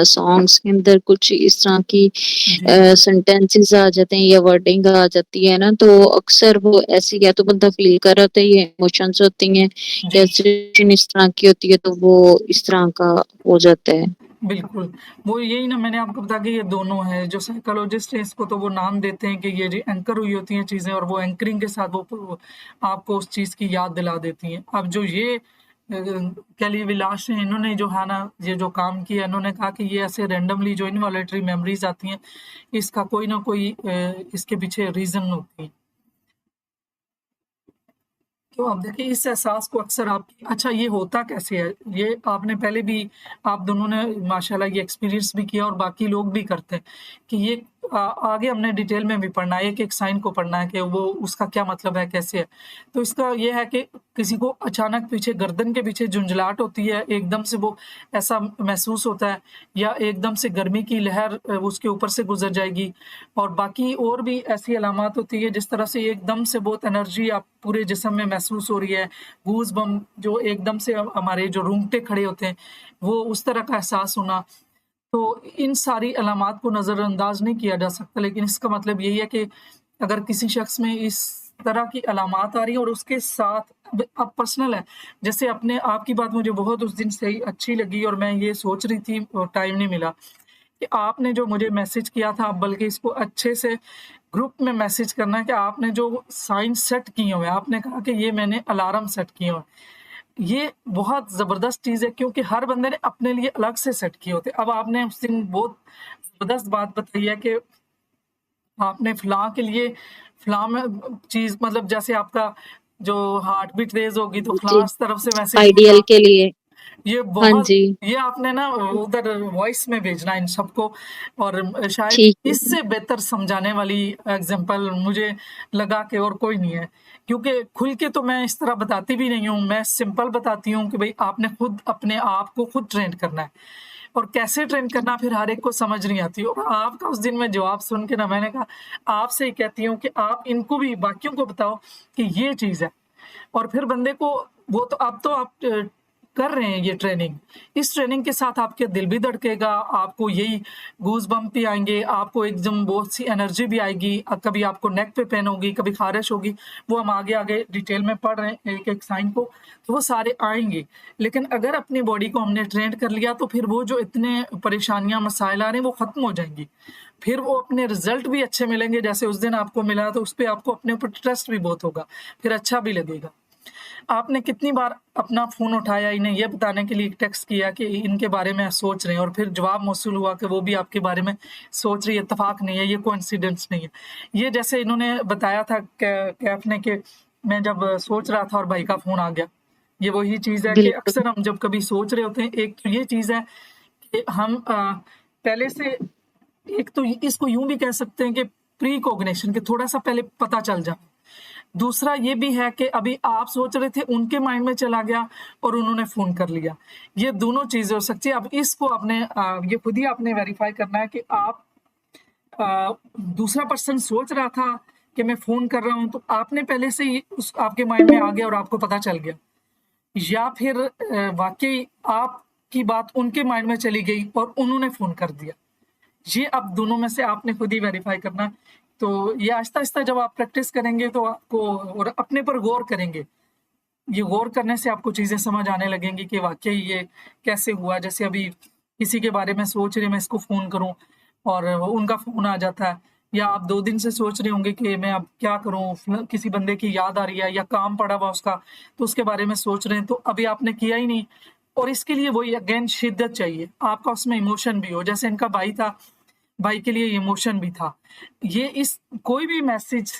सॉन्ग्स के अंदर कुछ इस तरह की जी सेंटेंसेस आ जाते हैं या वर्डिंग आ जाती है ना, तो अक्सर वो ऐसे या तो बंदा फील कर रहा होता है, ये इमोशंस होती हैं या जी सिचुएशन इस तरह की होती है, तो वो इस तरह का हो जाता है। बिल्कुल। वो यही ना मैंने आपको बताया कि ये दोनों है। जो साइकोलॉजिस्ट है इसको तो वो नाम देते हैं कि ये जो एंकर हुई होती हैं चीज़ें, और वो एंकरिंग के साथ वो आपको उस चीज़ की याद दिला देती हैं। अब जो ये कैली विलास ने, इन्होंने जो है ना ये जो काम किया, इन्होंने कहा कि ये ऐसे रैंडमली जो इनवॉलेंटरी मेमोरीज आती हैं, इसका कोई ना कोई इसके पीछे रीज़न होती है। तो आप देखिए इस एहसास को अक्सर आप, अच्छा ये होता कैसे है, ये आपने पहले भी, आप दोनों ने माशाल्लाह ये एक्सपीरियंस भी किया और बाकी लोग भी करते हैं कि ये आगे हमने डिटेल में भी पढ़ना है, एक-एक साइन को पढ़ना है कि वो उसका क्या मतलब है, कैसे है। तो इसका ये है कि किसी को अचानक पीछे गर्दन के पीछे झुंझलाहट होती है, एकदम से वो ऐसा महसूस होता है, या एकदम से गर्मी की लहर उसके ऊपर से गुज़र जाएगी। और बाकी और भी ऐसी अलामात होती है, जिस तरह से एकदम से बहुत एनर्जी आप पूरे जिस्म में महसूस हो रही है, गूज़बम्प जो एकदम से हमारे जो रोंगटे खड़े होते हैं, वो उस तरह का एहसास होना। तो इन सारी अलामात को नज़रअंदाज नहीं किया जा सकता, लेकिन इसका मतलब यही है कि अगर किसी शख्स में इस तरह की अलामात आ रही है और उसके साथ अब पर्सनल है, जैसे अपने आपकी बात मुझे बहुत उस दिन से अच्छी लगी और मैं ये सोच रही थी और टाइम नहीं मिला कि आपने जो मुझे मैसेज किया था, बल्कि इसको अच्छे से ग्रुप में मैसेज करना है कि आपने जो साइन सेट किए हुए हैं, आपने कहा कि ये मैंने अलार्म सेट किए हुए हैं। ये बहुत ज़बरदस्त चीज़ है, क्योंकि हर बंदे ने अपने लिए अलग से सेट किए होते हैं। अब आपने उस दिन बहुत ज़बरदस्त बात बताई है कि आपने फ़लाँ के लिए फ़लाँ में चीज़, मतलब जैसे आपका जो हार्ट बीट तेज़ होगी तो जी, फ़लाँ तरफ से मैसेज आइडियल होगा। के लिए। ये हाँ बहुत, जी, ये आपने ना उधर वॉइस में भेजना इन सबको, और शायद ठीक है। इससे बेहतर समझाने वाली एग्ज़ाम्पल मुझे लगा कि और कोई नहीं है। क्योंकि खुल के तो मैं इस तरह बताती भी नहीं हूँ, मैं सिंपल बताती हूँ कि भई आपने खुद अपने आप को खुद ट्रेन करना है, और कैसे ट्रेन करना फिर हर एक को समझ नहीं आती। और आपका उस दिन मैं जवाब सुन के ना, मैंने कहा आपसे ही कहती हूँ कि आप इनको भी बाकियों को बताओ कि ये चीज़ है। और फिर बंदे को, वो तो अब तो आप कर रहे हैं ये ट्रेनिंग। इस ट्रेनिंग के साथ आपके दिल भी धड़केगा, आपको यही गूज़बम्प भी आएँगे, आपको एकदम बहुत सी एनर्जी भी आएगी। कभी आपको नेक पे पेन होगी, कभी ख़ारिश होगी, वो हम आगे-आगे डिटेल में पढ़ रहे हैं एक-एक साइन को, तो वो सारे आएँगे। लेकिन अगर अपनी बॉडी को हमने ट्रेन कर लिया, तो फिर वो जो इतने परेशानियाँ, मसाइल आ रहे हैं, वो ख़त्म हो जाएँगी। फिर वो अपने रिज़ल्ट भी अच्छे मिलेंगे, जैसे उस दिन आपको मिला, तो उसपे आपको अपने ऊपर ट्रस्ट भी बहुत होगा, फिर अच्छा भी लगेगा। आपने कितनी बार अपना फ़ोन उठाया, इन्हें ये बताने के लिए एक टेक्स्ट किया कि इनके बारे में सोच रहे हैं, और फिर जवाब मौसूल हुआ कि वो भी आपके बारे में सोच रही है, इत्तेफ़ाक नहीं है, ये कोइंसिडेंस नहीं है। ये जैसे इन्होंने बताया था कैफ ने कि मैं जब सोच रहा था और भाई का फ़ोन आ गया। ये वही चीज़ है कि बिल्कुल, अक्सर हम जब कभी सोच रहे होते हैं, एक तो ये चीज़ है कि हम पहले से, एक तो इसको यूँ भी कह सकते हैं कि प्री कॉग्निशन, के थोड़ा-सा पहले पता चल जाए। दूसरा ये भी है कि अभी आप सोच रहे थे, उनके माइंड में चला गया और उन्होंने फ़ोन कर लिया। ये दोनों चीज़ें हो सकती है। अब इसको आपने ये खुद ही आपने वेरीफ़ाई करना है कि आप दूसरा पर्सन सोच रहा था कि मैं फ़ोन कर रहा हूँ, तो आपने पहले से ही उस आपके माइंड में आ गया और आपको पता चल गया। या फिर वाक़ई आपकी बात उनके माइंड में चली गई और उन्होंने फ़ोन कर दिया। ये अब दोनों में से आपने खुद ही वेरीफ़ाई करना है। तो ये आहिस्ता-आहिस्ता जब आप प्रैक्टिस करेंगे, तो आपको, और अपने पर गौर करेंगे, ये गौर करने से आपको चीज़ें समझ आने लगेंगी कि वाक़ई ये कैसे हुआ। जैसे अभी किसी के बारे में सोच रहे, मैं इसको फ़ोन करूँ, और उनका फ़ोन आ जाता है। या आप 2 दिन से सोच रहे होंगे कि मैं अब क्या करूँ, किसी बंदे की याद आ रही है या काम पड़ा हुआ उसका, तो उसके बारे में सोच रहे हैं, तो अभी आपने किया ही नहीं। और इसके लिए वही अगेन शिद्दत चाहिए, आपका उसमें इमोशन भी हो। जैसे इनका भाई था, भाई के लिए इमोशन भी था। ये इस कोई भी मैसेज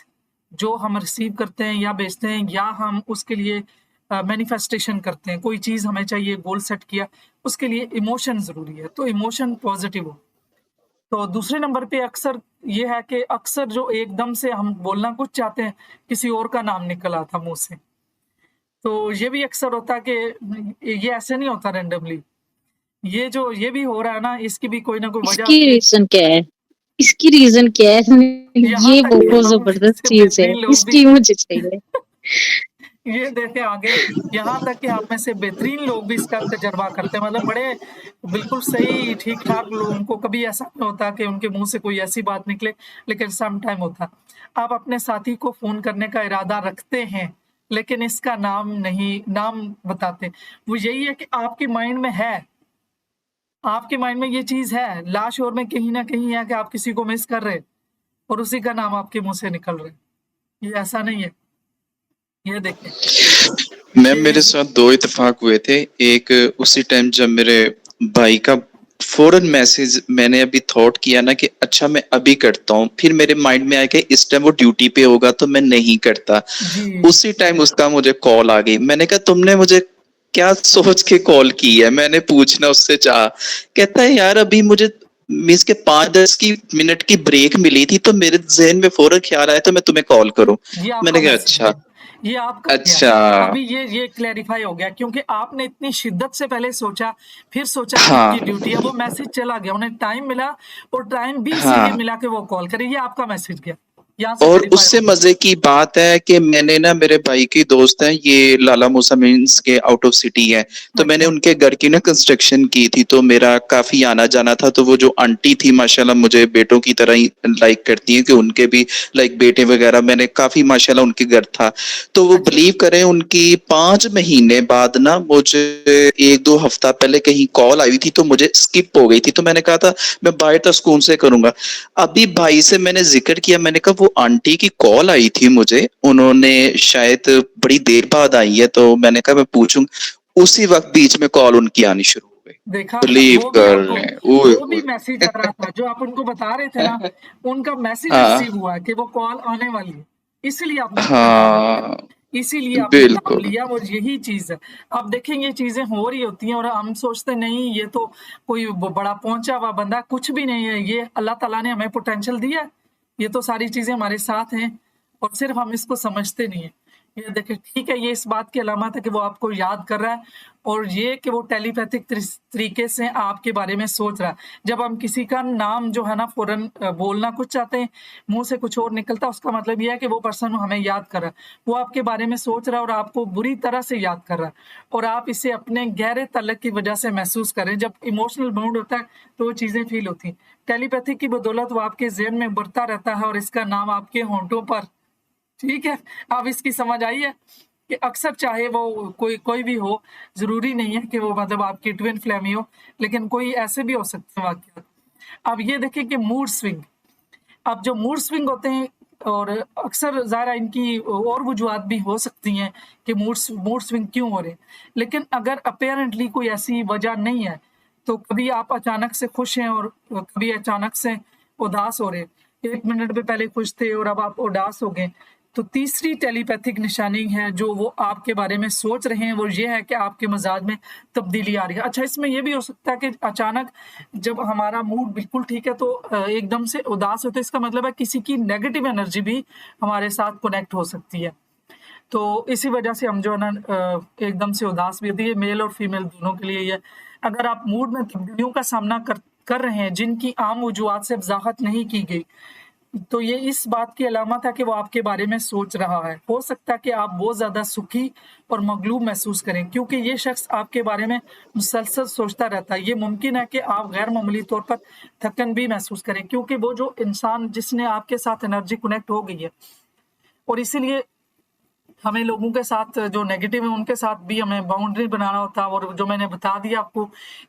जो हम रिसीव करते हैं या भेजते हैं, या हम उसके लिए मैनिफेस्टेशन करते हैं, कोई चीज़ हमें चाहिए, गोल सेट किया, उसके लिए इमोशन ज़रूरी है, तो इमोशन पॉज़िटिव हो। तो दूसरे नंबर पे अक्सर ये है कि अक्सर जो एकदम से हम बोलना कुछ चाहते हैं, किसी और का नाम निकल आता मुँह से। तो ये भी अक्सर होता है कि ये ऐसे नहीं होता रैंडमली। ये भी हो रहा है ना, इसकी भी कोई ना कोई वजह इसकी होती है। रीज़न क्या है? इसकी रीज़न क्या है? यहाँ ये तक कि बहुत हम ज़बरदस्त से चीज़ है, बेहतरीन लोग भी इसकी मुझे चाहिए। ये देखें आगे, यहाँ तक कि हम में से बेहतरीन लोग भी इसका तजर्बा करते हैं, मतलब बड़े बिल्कुल सही ठीक-ठाक लोगों को कभी ऐसा नहीं होता कि उनके मुँह से कोई ऐसी बात निकले, लेकिन सम टाइम होता है। आप अपने साथी को फ़ोन करने का इरादा रखते हैं, लेकिन इसका नाम बताते। वो यही है कि आपके माइंड में है, आपके माइंड में ये चीज़ है, लाशोर में कहीं न कहीं है कि आप किसी को मिस कर रहे हैं और उसी का नाम आपके मुँह से निकल रहा है। ये ऐसा नहीं है। ये देखें, मैम ये मेरे साथ 2 इत्तेफ़ाक हुए थे। एक उसी टाइम जब मेरे भाई का फ़ौरन मैसेज मैंने अभी थॉट किया ना कि अच्छा मैं अभी करता हूँ, फिर मेरे माइंड में आया कि इस टाइम वो ड्यूटी पे होगा तो मैं नहीं करता। जी। उसी टाइम उसका मुझे कॉल आ गई। मैंने कहा तुमने मुझे क्या सोच के कॉल की है? मैंने पूछना उससे चाहा। कहता है यार अभी मुझे मीन्स के 5-10 की मिनट की ब्रेक मिली थी, तो मेरे ज़हन में फ़ौरन ख़्याल आया तो मैं तुम्हें कॉल करूँ। ये आपका मैंने कहा मैसेज अच्छा, है, ये आपका गया। अच्छा। अभी ये क्लैरिफाई हो गया क्योंकि आपने इतनी शिद्दत से पहले सोचा, फिर सोचा कि हाँ, इनकी ड्यूटी है, वो मैसेज चला गया, उन्हें टाइम मिला और टाइम भी इसीलिए हाँ। मिला कि वो कॉल करे, ये आपका मैसेज गया। यहाँ से और वेरीफाई उससे हो गया। मजे की बात है कि मैंने ना, मेरे भाई की दोस्त हैं ये लाला मूसा मीन्स के आउट ऑफ सिटी है, तो मैंने अच्छा, उनके घर की ना कंस्ट्रक्शन की थी, तो मेरा काफी आना जाना था। तो वो जो आंटी थी माशाल्लाह मुझे बेटों की तरह ही लाइक करती हैं, कि उनके भी लाइक बेटे वगैरह, मैंने काफी माशाल्लाह उनके घर था। तो वो अच्छा, बिलीव करें, उनकी 5 महीने बाद ना मुझे 1-2 हफ्ता पहले कहीं कॉल आई थी, तो मुझे स्किप हो गई थी। तो मैंने कहा था मैं बाहर तो सुकून से करूंगा। अभी भाई से मैंने जिक्र किया, मैंने कहा वो आंटी की कॉल आई थी मुझे, उन्होंने शायद बड़ी देर बाद आई है, तो मैंने कहा मैं पूछूं। उसी वक्त बीच में कॉल उनकी आनी शुरू हो गई। देखा बिलीव वो भी कर आपको, रहे हैं, ओए वो भी होए। मैसेज आ रहा था जो आप उनको बता रहे थे ना, उनका मैसेज हाँ, रिसीव हुआ कि वो कॉल आने वाली है, इसलिए आपने उनका नाम लिया, हाँ, इसीलिए आपने नाम बिल्कुल। लिया और यही चीज है। अब देखें ये चीजें हो रही होती हैं और हम सोचते नहीं ये तो कोई बड़ा पहुंचा हुआ बंदा, कुछ भी नहीं है, ये अल्लाह ताला ने हमें पोटेंशियल दिया है, ये तो सारी चीजें हमारे साथ हैं और सिर्फ हम इसको समझते नहीं है। ये देखिए ठीक है, ये इस बात की अलामत है कि वो आपको याद कर रहा है और ये कि वो टेलीपैथिक तरीके से आपके बारे में सोच रहा है। जब हम किसी का नाम जो है ना फौरन बोलना कुछ चाहते हैं, मुंह से कुछ और निकलता है, उसका मतलब ये है कि वो पर्सन हमें याद कर रहा है, वो आपके बारे में सोच रहा है और आपको बुरी तरह से याद कर रहा है और आप इसे अपने गहरे तलक की वजह से महसूस करें। जब इमोशनल बाउंड होता है तो वो चीजें फील होती हैं। टेलीपैथिक की बदौलत वो आपके ज़हन में उभरता रहता है और इसका नाम आपके होंठों पर, ठीक है? अब इसकी समझ आई है कि अक्सर चाहे वो कोई कोई भी हो, ज़रूरी नहीं है कि वो मतलब आपकी ट्विन फ्लेम ही हो, लेकिन कोई ऐसे भी हो सकते हैं वाक़यात। अब ये देखिए कि मूड स्विंग, अब जो मूड स्विंग होते हैं और अक्सर ज़ाहिर है इनकी और वजूहात भी हो सकती हैं कि मूड स्विंग क्यों हो रहे हैं। लेकिन अगर अपैरेंटली कोई ऐसी वजह नहीं है, तो कभी आप अचानक से खुश हैं और कभी अचानक से उदास हो रहे हैं। 1 मिनट में पहले खुश थे और अब आप उदास हो गए। तो तीसरी टेलीपैथिक निशानी है जो वो आपके बारे में सोच रहे हैं, वो ये है कि आपके मिजाज में तब्दीली आ रही है। अच्छा, इसमें ये भी हो सकता है कि अचानक जब हमारा मूड बिल्कुल ठीक है तो एकदम से उदास होते, इसका मतलब है किसी की नेगेटिव एनर्जी भी हमारे साथ कनेक्ट हो सकती है। तो इसी वजह से हम जो है ना एकदम से उदास भी होती है, मेल और फीमेल दोनों के लिए ही है। अगर आप मूड में तब्दीलियों का सामना कर रहे हैं जिनकी आम वजूहात से वजाहत नहीं की गई, तो ये इस बात की अलामत है कि वो आपके बारे में सोच रहा है। हो सकता है कि आप बहुत ज़्यादा सुखी और मगलूब महसूस करें क्योंकि ये शख्स आपके बारे में मुसलसल सोचता रहता है। ये मुमकिन है कि आप गैर मामूली तौर पर थकन भी महसूस करें क्योंकि वो जो इंसान जिसने आपके साथ एनर्जी कनेक्ट हो गई है और इसीलिए हमें लोगों के साथ जो नेगेटिव है उनके साथ भी हमें बाउंड्री बनाना होता है। और जो मैंने बता दिया आपको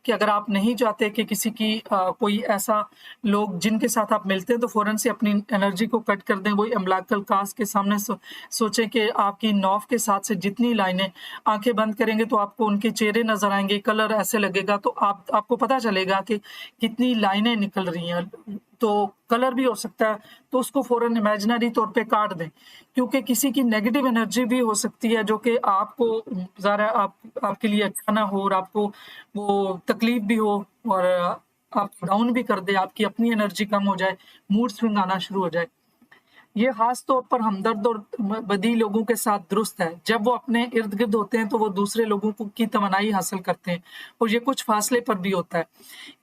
कि अगर आप नहीं चाहते कि किसी की कोई ऐसा लोग जिनके साथ आप मिलते हैं तो फौरन से अपनी एनर्जी को कट कर दें। वही अमलाकल कास के सामने सोचें कि आपकी नौफ के साथ से जितनी लाइनें, आंखें बंद करेंगे तो आपको उनके चेहरे नजर आएंगे, कलर ऐसे लगेगा तो आपको पता चलेगा कि कितनी लाइनें निकल रही हैं। तो कलर भी हो सकता है, तो उसको फौरन इमेजिनरी तौर पे काट दें क्योंकि किसी की नेगेटिव एनर्जी भी हो सकती है जो कि आपको ज़रा आपके लिए अच्छा ना हो और आपको वो तकलीफ भी हो और आपको डाउन भी कर दे, आपकी अपनी एनर्जी कम हो जाए, मूड स्विंग आना शुरू हो जाए। ये खास तौर पर हमदर्द और बदी लोगों के साथ दुरुस्त है। जब वो अपने इर्द गिर्द होते हैं तो वो दूसरे लोगों की तमन्नाई हासिल करते हैं और ये कुछ फासले पर भी होता है।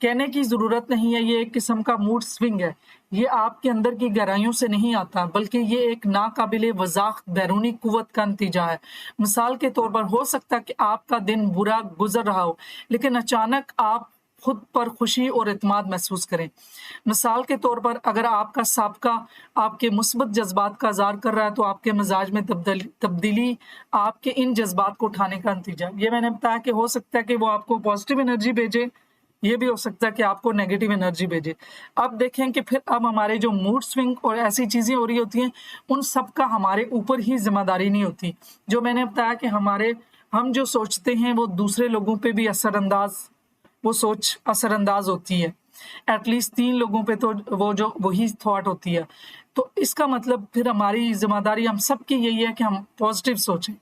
कहने की ज़रूरत नहीं है, ये एक किस्म का मूड स्विंग है। ये आपके अंदर की गहराइयों से नहीं आता बल्कि ये एक नाकाबिले वज़ाख़ बैरूनी क़ुव्वत का नतीजा है। मिसाल के तौर पर हो सकता है कि आपका दिन बुरा गुजर रहा हो लेकिन अचानक आप खुद पर खुशी और एतमाद महसूस करें। मिसाल के तौर पर अगर आपका साबका आपके मुस्बत जज्बात का इज़हार कर रहा है तो आपके मिजाज में तब्दीली आपके इन जज्बात को उठाने का नतीजा। ये मैंने बताया कि हो सकता है कि वो आपको पॉजिटिव एनर्जी भेजे, ये भी हो सकता है कि आपको नेगेटिव एनर्जी भेजे। अब देखें कि फिर अब हमारे जो मूड स्विंग और ऐसी चीज़ें हो रही होती हैं, उन सब का हमारे ऊपर ही ज़िम्मेदारी नहीं होती। जो मैंने बताया कि हम जो सोचते हैं वो दूसरे लोगों पे भी वो सोच असरअंदाज होती है। एटलीस्ट 3 लोगों पे तो वही थॉट होती है। तो इसका मतलब फिर हमारी ज़िम्मेदारी हम सबकी यही है कि हम पॉजिटिव सोचें।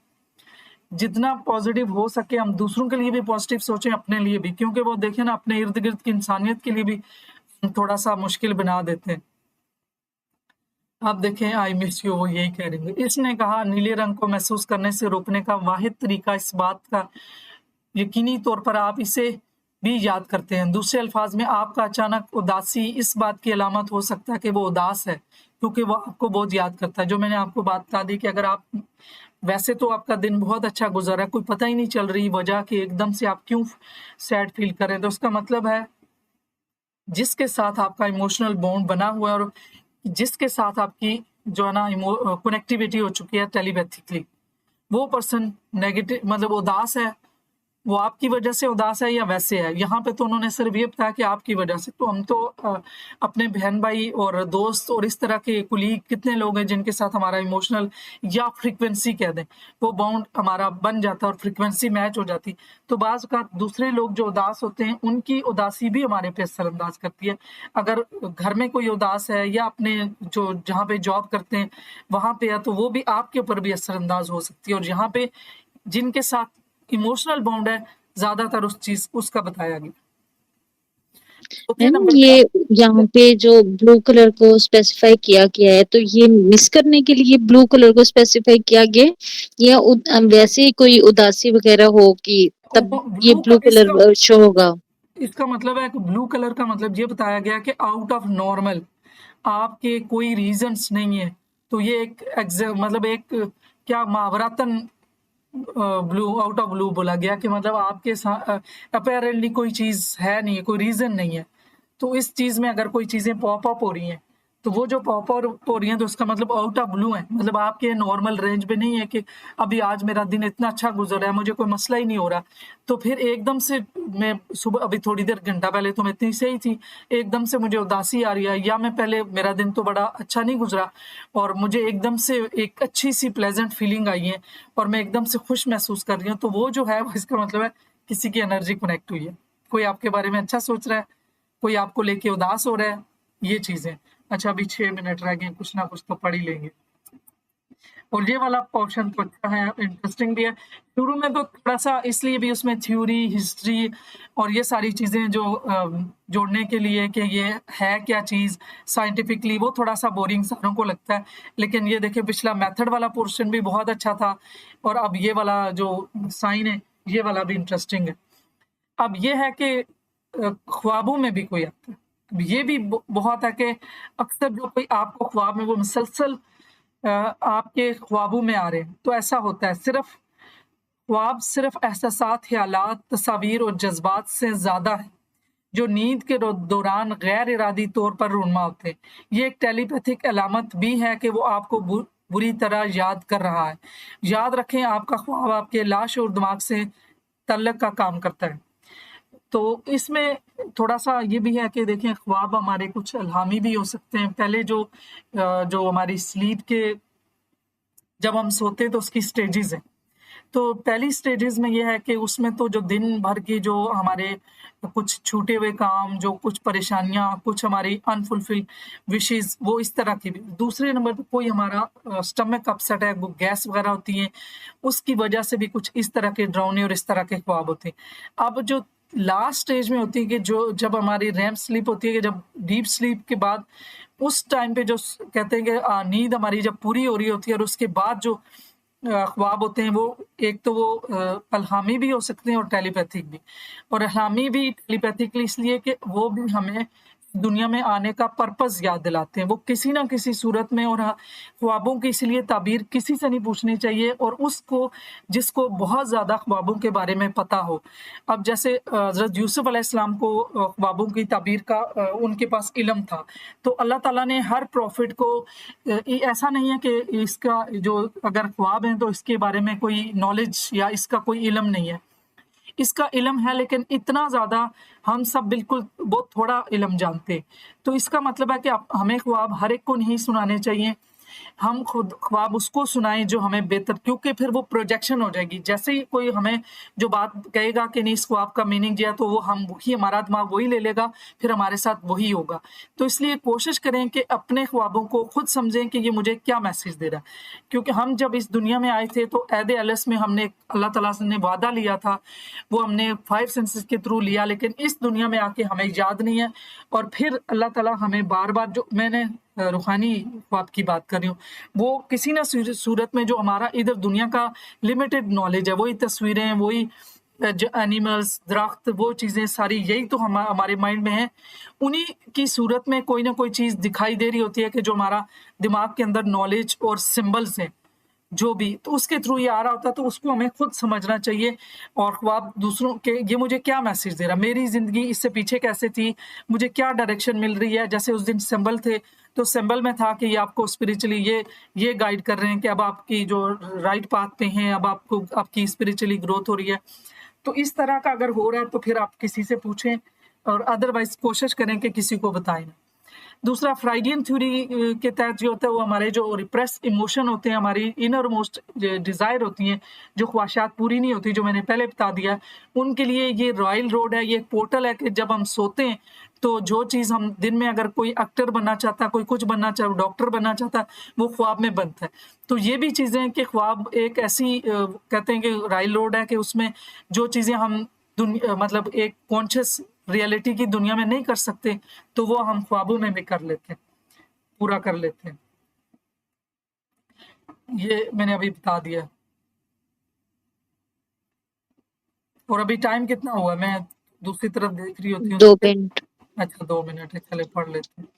जितना पॉजिटिव हो सके हम दूसरों के लिए भी पॉजिटिव सोचें, अपने लिए भी, क्योंकि वो देखें ना अपने इर्द गिर्द की इंसानियत के लिए भी थोड़ा सा मुश्किल बना देते हैं। आप देखें आई मिस यू, वो यही कह रही है। इसने कहा नीले रंग को महसूस करने से रोकने का वाहिद तरीका इस बात का यकीनी तौर पर आप इसे भी याद करते हैं। दूसरे अल्फाज में आपका अचानक उदासी इस बात की अलामत हो सकता है कि वो उदास है, क्योंकि वो आपको बहुत याद करता है। जो मैंने आपको बात बता दी कि अगर आप वैसे तो आपका दिन बहुत अच्छा गुजरा है, कोई पता ही नहीं चल रही वजह कि एकदम से आप क्यों सैड फील कर रहे हैं, तो उसका मतलब है जिसके साथ आपका इमोशनल बॉन्ड बना हुआ है और जिसके साथ आपकी जो है ना कनेक्टिविटी हो चुकी है टेलीपैथिकली, वो पर्सन नेगेटिव मतलब उदास है, वो आपकी वजह से उदास है या वैसे है। यहाँ पे तो उन्होंने सिर्फ ये बताया कि आपकी वजह से। तो हम तो अपने बहन भाई और दोस्त और इस तरह के कुलीग कितने लोग हैं जिनके साथ हमारा इमोशनल या फ्रीक्वेंसी कह दें वो बाउंड हमारा बन जाता है और फ्रीक्वेंसी मैच हो जाती। तो बाज़ का दूसरे लोग जो उदास होते हैं उनकी उदासी भी हमारे पे असरअंदाज करती है। अगर घर में कोई उदास है या अपने जो जहाँ पे जॉब करते हैं वहाँ पे है, तो वो भी आपके ऊपर भी असरअंदाज हो सकती है। और यहाँ पे जिनके साथ इमोशनल बॉन्ड है ज्यादातर उस चीज उसका बताया गया। चौथे मैम नंबर ये यहाँ पे जो ब्लू कलर को स्पेसिफाई किया गया है, तो ये मिस करने के लिए ब्लू कलर को स्पेसिफाई किया गया या वैसे ही कोई उदासी वगैरह होगी तब ये ब्लू कलर शो होगा? इसका मतलब है कि ब्लू कलर का मतलब ये बताया गया कि आउट ऑफ नॉर्मल आपके कोई रीजंस नहीं है। तो ये एक मतलब एक क्या मुहावरतन ब्लू आउट ऑफ ब्लू बोला गया कि मतलब आपके साथ अपेरेंटली कोई चीज है नहीं है, कोई रीजन नहीं है। तो इस चीज में अगर कोई चीजें पॉप अप हो रही हैं तो वो जो पॉप अप हो रही हैं तो उसका मतलब आउट ऑफ ब्लू है, मतलब आपके नॉर्मल रेंज में नहीं है कि अभी आज मेरा दिन इतना अच्छा गुजर रहा है मुझे कोई मसला ही नहीं हो रहा। तो फिर एकदम से मैं सुबह अभी थोड़ी देर घंटा पहले तो मैं इतनी सही थी, एकदम से मुझे उदासी आ रही है या मैं पहले मेरा दिन तो बड़ा अच्छा नहीं गुजरा और मुझे एकदम से एक अच्छी सी प्लेजेंट फीलिंग आई है और मैं एकदम से खुश महसूस कर रही हूँ। तो वो जो है वो इसका मतलब है किसी की एनर्जी कनेक्ट हुई है, कोई आपके बारे में अच्छा सोच रहा है, कोई आपको लेके उदास हो रहा है, ये चीजें। अच्छा अभी 6 मिनट रह गए, कुछ ना कुछ तो पढ़ ही लेंगे। और ये वाला पोर्शन तो अच्छा है, इंटरेस्टिंग भी है। शुरू में तो थोड़ा सा इसलिए भी उसमें थ्योरी हिस्ट्री और ये सारी चीजें जो जोड़ने के लिए कि ये है क्या चीज साइंटिफिकली, वो थोड़ा सा बोरिंग सारों को लगता है। लेकिन ये देखिए पिछला मेथड वाला पोर्शन भी बहुत अच्छा था और अब ये वाला जो साइन है ये वाला भी इंटरेस्टिंग है। अब ये है कि ख्वाबों में भी कोई आता है। अब ये भी बहुत है कि अक्सर जो कोई आपको ख्वाब में वो मुसलसल आपके ख्वाबों में आ रहे हैं, तो ऐसा होता है। सिर्फ ख्वाब सिर्फ एहसासात, ख्यालात, तस्वीर और जज्बात से ज़्यादा है जो नींद के दौरान गैर इरादी तौर पर रूनमा होते हैं। ये एक टेलीपैथिक अलामत भी है कि वो आपको बुरी तरह याद कर रहा है। याद रखें आपका ख्वाब आपके लाश और दिमाग से तल्लक का काम करता है। तो इसमें थोड़ा-सा ये भी है कि देखें ख्वाब हमारे कुछ इल्हामी भी हो सकते हैं। पहले जो हमारी स्लीप के जब हम सोते हैं तो उसकी स्टेजेज़ हैं। तो पहली स्टेजेज़ में ये है कि उसमें तो जो दिन भर की जो हमारे कुछ छूटे हुए काम, जो कुछ परेशानियाँ, कुछ हमारी अनफुलफिल विशेज़ वो इस तरह की भी। दूसरे नंबर पे कोई हमारा स्टमक अपसेट है, वो गैस वगैरह होती है, उसकी वजह से भी कुछ इस तरह के डरावने और इस तरह के ख्वाब होते हैं। अब जो लास्ट स्टेज में होती है कि जो जब हमारी रैम स्लीप होती है कि जब डीप स्लीप के बाद उस टाइम पे जो कहते हैं कि नींद हमारी जब पूरी हो रही होती है और उसके बाद जो ख्वाब होते हैं वो एक तो वो इल्हामी भी हो सकते हैं और टेलीपैथिक भी। और इल्हामी भी टेलीपैथिकली इसलिए कि वो भी हमें दुनिया में आने का पर्पस याद दिलाते हैं। वो किसी ना किसी सूरत में और ख्वाबों की इसलिए ताबीर किसी से नहीं पूछनी चाहिए और उसको जिसको बहुत ज़्यादा ख्वाबों के बारे में पता हो। अब जैसे हज़रत यूसुफ़ अलैहिस्सलाम को ख्वाबों की ताबीर का उनके पास इल्म था। तो अल्लाह ताला ने हर प्रॉफ़िट को ऐसा नहीं है कि इसका जो अगर ख्वाब हैं तो इसके बारे में कोई नॉलेज या इसका कोई इल्म नहीं है। इसका इल्म है लेकिन इतना ज़्यादा हम सब बिल्कुल बहुत थोड़ा इल्म जानते। तो इसका मतलब है कि हमें ख्वाब हर एक को नहीं सुनाने चाहिए। हम खुद ख्वाब उसको सुनाएं जो हमें बेहतर, क्योंकि फिर वो प्रोजेक्शन हो जाएगी। जैसे ही कोई हमें जो बात कहेगा कि नहीं इस ख्वाब का मीनिंग जो है, तो वो हम वही, हमारा दिमाग वही ले लेगा, फिर हमारे साथ वही होगा। तो इसलिए कोशिश करें कि अपने ख्वाबों को खुद समझें कि ये मुझे क्या मैसेज दे रहा है। क्योंकि हम जब इस दुनिया में आए थे तो ऐद एलस में हमने अल्लाह ताला से ने वादा लिया था, वो हमने 5 सेंसेस के थ्रू लिया, लेकिन इस दुनिया में आके हमें याद नहीं है। और फिर अल्लाह ताला हमें बार-बार, जो मैंने रूहानी ख्वाब की बात कर रही हूँ, वो किसी ना सूरत में जो हमारा इधर दुनिया का लिमिटेड नॉलेज है, वही तस्वीरें, वही जो एनिमल्स, दरख्त, वो चीज़ें सारी, यही तो हमारे माइंड में है। उन्हीं की सूरत में कोई ना कोई चीज़ दिखाई दे रही होती है कि जो हमारा दिमाग के अंदर नॉलेज और सिंबल्स हैं जो भी, तो उसके थ्रू ये आ रहा होता है, तो उसको हमें खुद समझना चाहिए। और ख्वाब दूसरों के, ये मुझे क्या मैसेज दे रहा है, मेरी ज़िंदगी इससे पीछे कैसे थी, मुझे क्या डायरेक्शन मिल रही है। जैसे उस दिन सिंबल थे, तो सिंबल में था कि ये आपको स्पिरिचुअली ये गाइड कर रहे हैं कि अब आपकी जो राइट पाथ पे हैं, अब आपको आपकी स्पिरिचुअली ग्रोथ हो रही है। तो इस तरह का अगर हो रहा है तो फिर आप किसी से पूछें, और अदरवाइज कोशिश करें कि किसी को बताएं ना। दूसरा, फ्राइडियन थ्योरी के तहत जो होता है, वो हमारे जो रिप्रेस इमोशन होते हैं, हमारी इनर मोस्ट डिज़ायर होती हैं, जो ख्वाहिशात पूरी नहीं होती, जो मैंने पहले बता दिया, उनके लिए ये रॉयल रोड है, ये एक पोर्टल है कि जब हम सोते हैं तो जो चीज़ हम दिन में, अगर कोई एक्टर बनना चाहता है, कोई कुछ बनना चाहता, डॉक्टर बनना चाहता है, वो ख्वाब में बनता है। तो ये भी चीज़ें हैं कि ख्वाब एक ऐसी कहते हैं कि रॉयल रोड है कि उसमें जो चीज़ें हम मतलब एक कॉन्शियस रियलिटी की दुनिया में नहीं कर सकते, तो वो हम ख्वाबों में भी कर लेते हैं, पूरा कर लेते हैं। ये मैंने अभी बता दिया। और अभी टाइम कितना हुआ, मैं दूसरी तरफ देख रही होती हूँ। 2 मिनट। अच्छा, 2 मिनट है, चले पढ़ लेते हैं।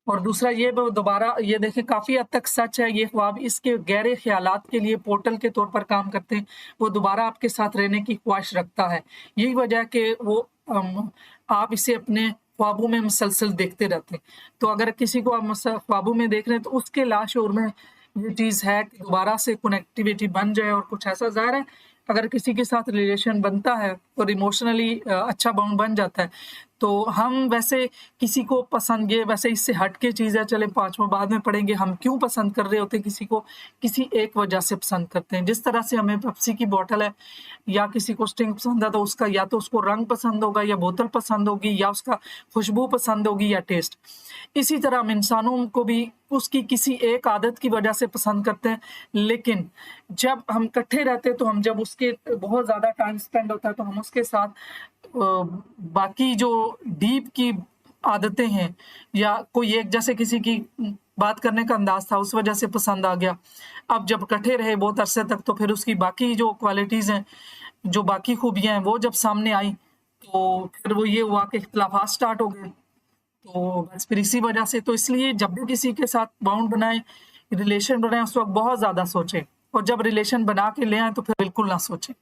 और दूसरा ये दोबारा ये देखें, काफ़ी हद तक सच है, ये ख्वाब इसके गहरे ख्यालात के लिए पोर्टल के तौर पर काम करते हैं। वो दोबारा आपके साथ रहने की ख्वाहिश रखता है। यही वजह है कि वो आप इसे अपने ख्वाबों में मुसलसल देखते रहते हैं। तो अगर किसी को आप ख्वाबों में देख रहे हैं, तो उसके लाशऊर में ये चीज़ है कि दोबारा से कनेक्टिविटी बन जाए और कुछ ऐसा। ज़ाहिर है, अगर किसी के साथ रिलेशन बनता है और इमोशनली अच्छा बॉन्ड बन जाता है, तो हम वैसे किसी को पसंद, ये वैसे इससे हट के चीज़ है, चले 5वां बाद में पढ़ेंगे, हम क्यों पसंद कर रहे होते हैं किसी को, किसी एक वजह से पसंद करते हैं। जिस तरह से हमें पेप्सी की बोतल है, या किसी को स्टिंग पसंद है, तो उसका या तो उसको रंग पसंद होगा, या बोतल पसंद होगी, या उसका खुशबू पसंद होगी, या टेस्ट। इसी तरह हम इंसानों को भी उसकी किसी एक आदत की वजह से पसंद करते हैं। लेकिन जब हम इकट्ठे रहते हैं, तो हम जब उसके बहुत ज़्यादा टाइम स्पेंड होता है, तो हम उसके साथ बाकी जो डीप की आदतें हैं, या कोई एक, जैसे किसी की बात करने का अंदाज था, उस वजह से पसंद आ गया। अब जब इकट्ठे रहे बहुत अरसे तक, तो फिर उसकी बाकी जो क्वालिटीज़ हैं, जो बाकी खूबियाँ हैं, वो जब सामने आई, तो फिर वो ये हुआ कि इख्तिलाफात स्टार्ट हो गए। तो बस फिर इसी वजह से, तो इसलिए जब भी किसी के साथ बॉन्ड बनाएं, रिलेशन बनाएं, उस वक्त बहुत ज़्यादा सोचें, और जब रिलेशन बना के ले आएं तो फिर बिल्कुल ना सोचें।